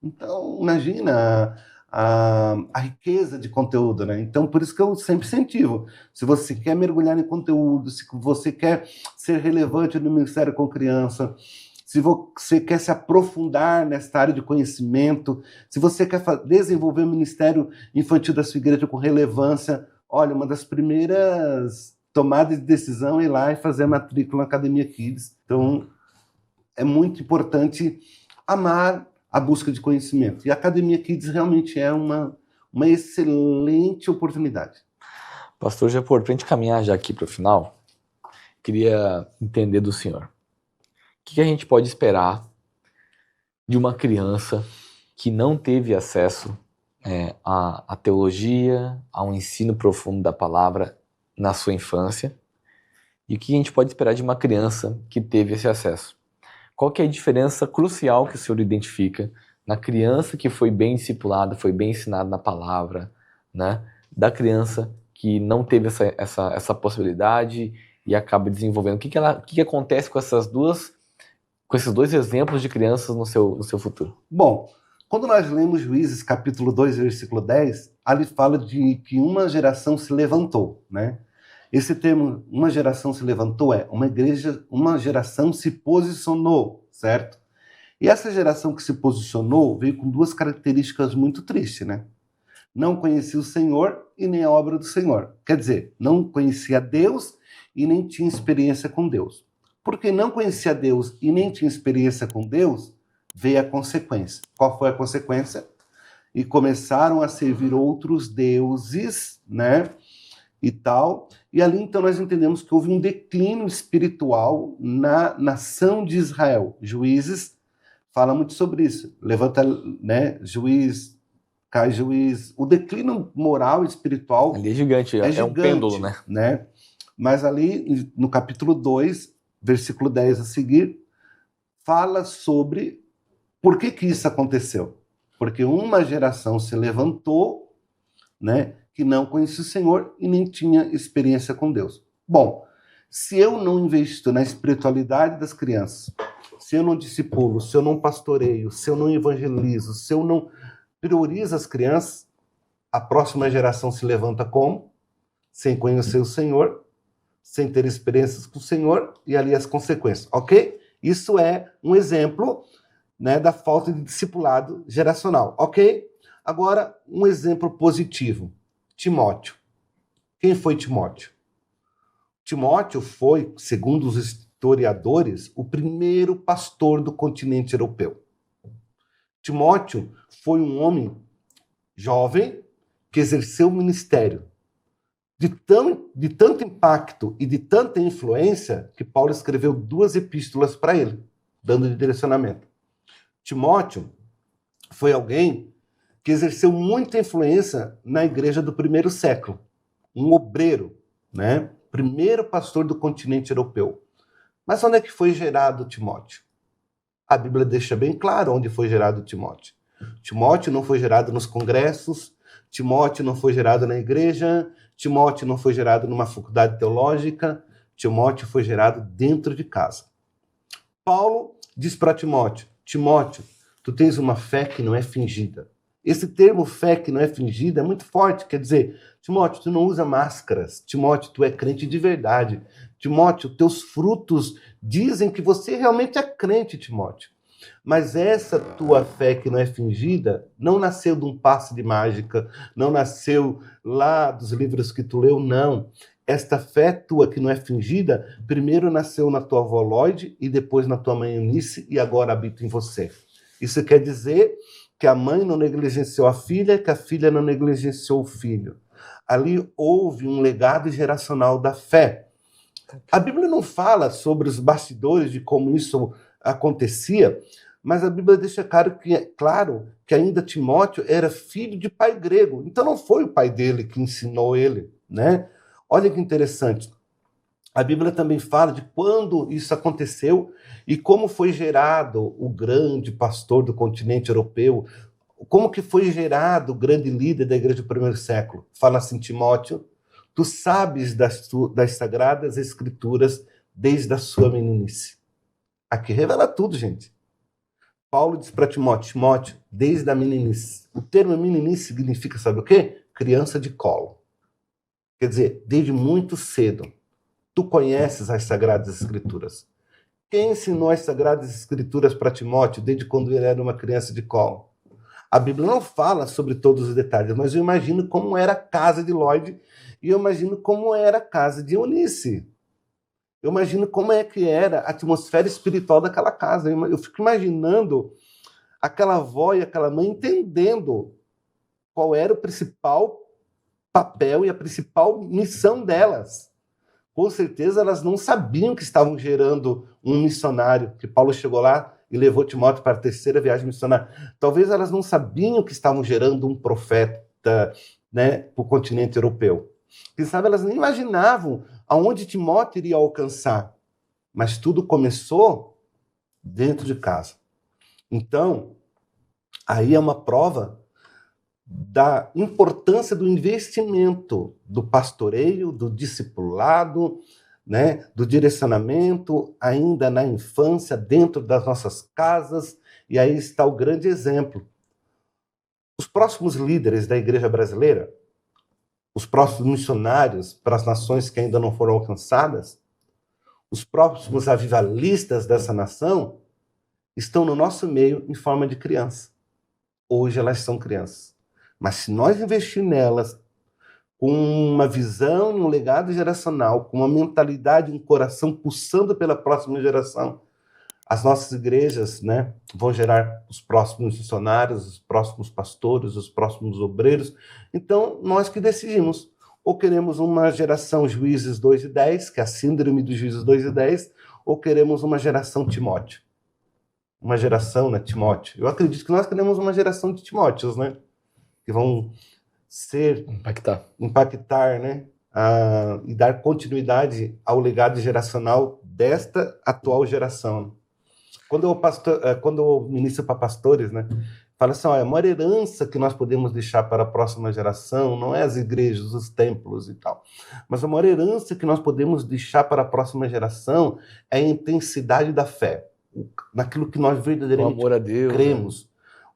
Então, imagina a riqueza de conteúdo, né? Então, por isso que eu sempre incentivo. Se você quer mergulhar em conteúdo, se você quer ser relevante no Ministério com Criança, se você quer se aprofundar nesta área de conhecimento, se você quer desenvolver o Ministério Infantil da sua igreja com relevância, olha, uma das primeiras tomadas de decisão é ir lá e fazer a matrícula na Academia Kids. Então, é muito importante amar a busca de conhecimento. E a Academia Kids realmente é uma excelente oportunidade. Pastor Japor, para a gente caminhar já aqui para o final, queria entender do senhor. O que a gente pode esperar de uma criança que não teve acesso à teologia, a um ensino profundo da palavra na sua infância? E o que a gente pode esperar de uma criança que teve esse acesso? Qual que é a diferença crucial que o senhor identifica na criança que foi bem discipulada, foi bem ensinada na palavra, né, da criança que não teve essa possibilidade e acaba desenvolvendo? O que acontece com esses dois exemplos de crianças no seu futuro? Bom, quando nós lemos Juízes, capítulo 2, versículo 10, ali fala de que uma geração se levantou, né? Esse termo, uma geração se levantou, uma geração se posicionou, certo? E essa geração que se posicionou veio com duas características muito tristes, né? Não conhecia o Senhor e nem a obra do Senhor. Quer dizer, não conhecia Deus e nem tinha experiência com Deus. Porque não conhecia Deus e nem tinha experiência com Deus, veio a consequência. Qual foi a consequência? E começaram a servir outros deuses, né? E tal. E ali, então, nós entendemos que houve um declínio espiritual na nação de Israel. Juízes fala muito sobre isso. Levanta, né? Juiz, cai juiz. O declínio moral e espiritual ali é gigante, é um pêndulo, né? Mas ali, no capítulo 2, versículo 10 a seguir, fala sobre por que isso aconteceu. Porque uma geração se levantou, né? Que não conhecia o Senhor e nem tinha experiência com Deus. Bom, se eu não investo na espiritualidade das crianças, se eu não discipulo, se eu não pastoreio, se eu não evangelizo, se eu não priorizo as crianças, a próxima geração se levanta como? Sem conhecer o Senhor, sem ter experiências com o Senhor, e ali as consequências, ok? Isso é um exemplo, né, da falta de discipulado geracional, ok? Agora, um exemplo positivo. Timóteo. Quem foi Timóteo? Timóteo foi, segundo os historiadores, o primeiro pastor do continente europeu. Timóteo foi um homem jovem que exerceu o ministério de tanto impacto e de tanta influência que Paulo escreveu 2 epístolas para ele, dando de direcionamento. Timóteo foi alguém que exerceu muita influência na igreja do primeiro século. Um obreiro, né? Primeiro pastor do continente europeu. Mas onde é que foi gerado Timóteo? A Bíblia deixa bem claro onde foi gerado Timóteo. Timóteo não foi gerado nos congressos, Timóteo não foi gerado na igreja, Timóteo não foi gerado numa faculdade teológica, Timóteo foi gerado dentro de casa. Paulo diz para Timóteo, Timóteo, tu tens uma fé que não é fingida. Esse termo fé que não é fingida é muito forte, quer dizer, Timóteo, tu não usa máscaras, Timóteo, tu é crente de verdade, Timóteo, teus frutos dizem que você realmente é crente, Timóteo. Mas essa tua fé que não é fingida não nasceu de um passe de mágica, não nasceu lá dos livros que tu leu, não. Esta fé tua que não é fingida, primeiro nasceu na tua avó Lloyd e depois na tua mãe Eunice e agora habita em você. Isso quer dizer que a mãe não negligenciou a filha, que a filha não negligenciou o filho. Ali houve um legado geracional da fé. A Bíblia não fala sobre os bastidores de como isso acontecia, mas a Bíblia deixa claro que ainda Timóteo era filho de pai grego. Então não foi o pai dele que ensinou ele, né? Olha que interessante. A Bíblia também fala de quando isso aconteceu e como foi gerado o grande pastor do continente europeu, como que foi gerado o grande líder da igreja do primeiro século. Fala assim, Timóteo, tu sabes das sagradas escrituras desde a sua meninice. Aqui revela tudo, gente. Paulo diz para Timóteo, Timóteo, desde a meninice. O termo meninice significa, sabe o quê? Criança de colo. Quer dizer, desde muito cedo. Tu conheces as Sagradas Escrituras. Quem ensinou as Sagradas Escrituras para Timóteo desde quando ele era uma criança de colo? A Bíblia não fala sobre todos os detalhes, mas eu imagino como era a casa de Lloyd e eu imagino como era a casa de Eunice. Eu imagino como é que era a atmosfera espiritual daquela casa. Eu fico imaginando aquela avó e aquela mãe entendendo qual era o principal papel e a principal missão delas. Com certeza elas não sabiam que estavam gerando um missionário, que Paulo chegou lá e levou Timóteo para a terceira viagem missionária. Talvez elas não sabiam que estavam gerando um profeta, né, para o continente europeu. Quem sabe elas nem imaginavam aonde Timóteo iria alcançar. Mas tudo começou dentro de casa. Então, aí é uma prova da importância do investimento, do pastoreio, do discipulado, né, do direcionamento, ainda na infância, dentro das nossas casas, e aí está o grande exemplo. Os próximos líderes da igreja brasileira, os próximos missionários para as nações que ainda não foram alcançadas, os próximos avivalistas dessa nação, estão no nosso meio em forma de criança. Hoje elas são crianças. Mas se nós investir nelas com uma visão e um legado geracional, com uma mentalidade, um coração pulsando pela próxima geração, as nossas igrejas, né, vão gerar os próximos missionários, os próximos pastores, os próximos obreiros. Então, nós que decidimos. Ou queremos uma geração Juízes 2 e 10, que é a síndrome dos Juízes 2 e 10, ou queremos uma geração Timóteo. Uma geração, né, Timóteo. Eu acredito que nós queremos uma geração de Timóteos, né? Que vão impactar, né, e dar continuidade ao legado geracional desta atual geração. Quando eu ministro para pastores, né, fala assim, a maior herança que nós podemos deixar para a próxima geração não é as igrejas, os templos e tal, mas a maior herança que nós podemos deixar para a próxima geração é a intensidade da fé, naquilo que nós verdadeiramente o amor a Deus, cremos, né?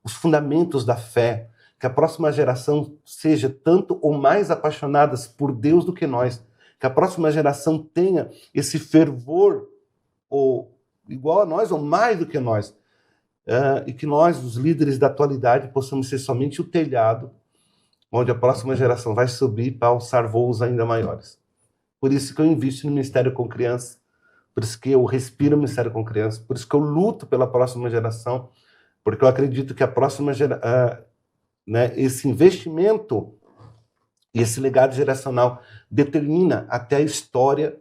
Os fundamentos da fé, que a próxima geração seja tanto ou mais apaixonadas por Deus do que nós, que a próxima geração tenha esse fervor ou igual a nós ou mais do que nós, e que nós, os líderes da atualidade, possamos ser somente o telhado onde a próxima geração vai subir para alçar voos ainda maiores. Por isso que eu invisto no Ministério com Crianças, por isso que eu respiro o Ministério com Crianças, por isso que eu luto pela próxima geração, porque eu acredito que a próxima geração, né, esse investimento e esse legado geracional determina até a história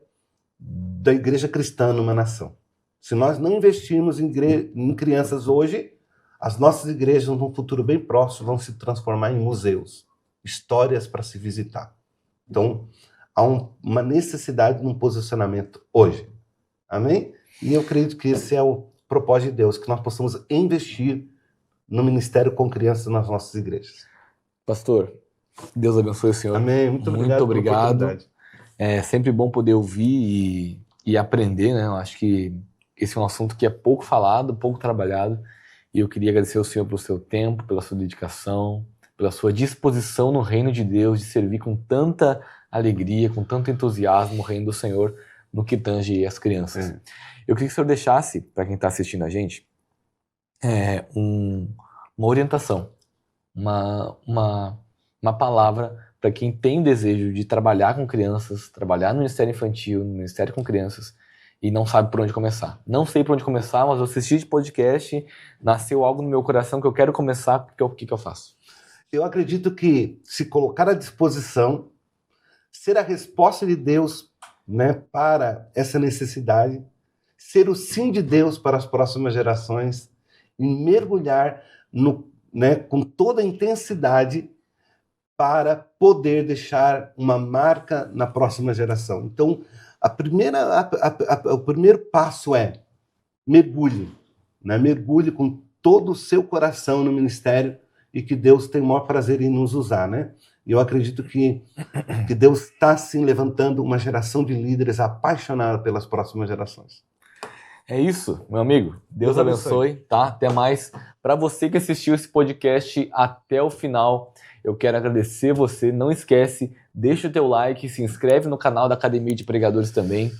da igreja cristã numa nação. Se nós não investirmos em crianças hoje, as nossas igrejas, num futuro bem próximo, vão se transformar em museus, histórias para se visitar. Então, há uma necessidade de um posicionamento hoje. Amém? E eu acredito que esse é o propósito de Deus, que nós possamos investir no ministério com crianças nas nossas igrejas. Pastor, Deus abençoe o senhor. Amém. Muito obrigado. É sempre bom poder ouvir e aprender, né? Eu acho que esse é um assunto que é pouco falado, pouco trabalhado, e eu queria agradecer ao senhor pelo seu tempo, pela sua dedicação, pela sua disposição no reino de Deus, de servir com tanta alegria, com tanto entusiasmo o reino do Senhor no que tange as crianças. Eu queria que o senhor deixasse, para quem está assistindo a gente, uma orientação, uma palavra para quem tem desejo de trabalhar com crianças, trabalhar no Ministério Infantil, no Ministério com Crianças, e não sabe por onde começar. Não sei por onde começar, mas eu assisti de podcast, nasceu algo no meu coração que eu quero começar, porque o que eu faço? Eu acredito que se colocar à disposição, ser a resposta de Deus, né, para essa necessidade, ser o sim de Deus para as próximas gerações, e mergulhar com toda a intensidade para poder deixar uma marca na próxima geração. Então, O primeiro passo é mergulhe, né? Mergulhe com todo o seu coração no ministério e que Deus tem o maior prazer em nos usar, né? E eu acredito que Deus está, sim, levantando uma geração de líderes apaixonada pelas próximas gerações. É isso, meu amigo. Deus abençoe, tá? Até mais. Para você que assistiu esse podcast até o final, eu quero agradecer você. Não esquece, deixa o teu like, se inscreve no canal da Academia de Pregadores também.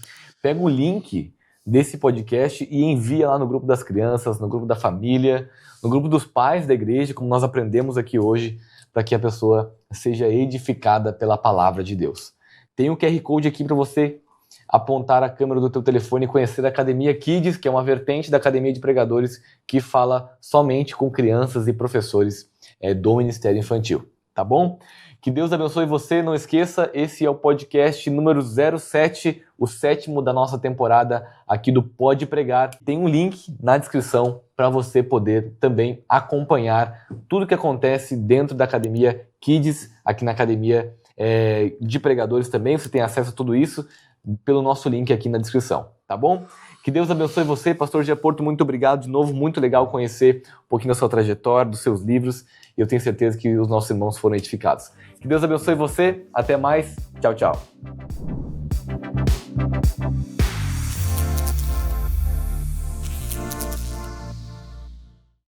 Pega o link desse podcast e envia lá no grupo das crianças, no grupo da família, no grupo dos pais da igreja, como nós aprendemos aqui hoje, para que a pessoa seja edificada pela palavra de Deus. Tem um QR Code aqui para você apontar a câmera do teu telefone e conhecer a Academia Kids, que é uma vertente da Academia de Pregadores que fala somente com crianças e professores do Ministério Infantil, tá bom? Que Deus abençoe você, não esqueça, esse é o podcast número 07, o 7º da nossa temporada aqui do Pode Pregar. Tem um link na descrição para você poder também acompanhar tudo que acontece dentro da Academia Kids, aqui na Academia de Pregadores também, você tem acesso a tudo isso pelo nosso link aqui na descrição, tá bom? Que Deus abençoe você, Pastor Gia Porto, muito obrigado de novo, muito legal conhecer um pouquinho da sua trajetória, dos seus livros, e eu tenho certeza que os nossos irmãos foram edificados. Que Deus abençoe você, até mais, tchau, tchau.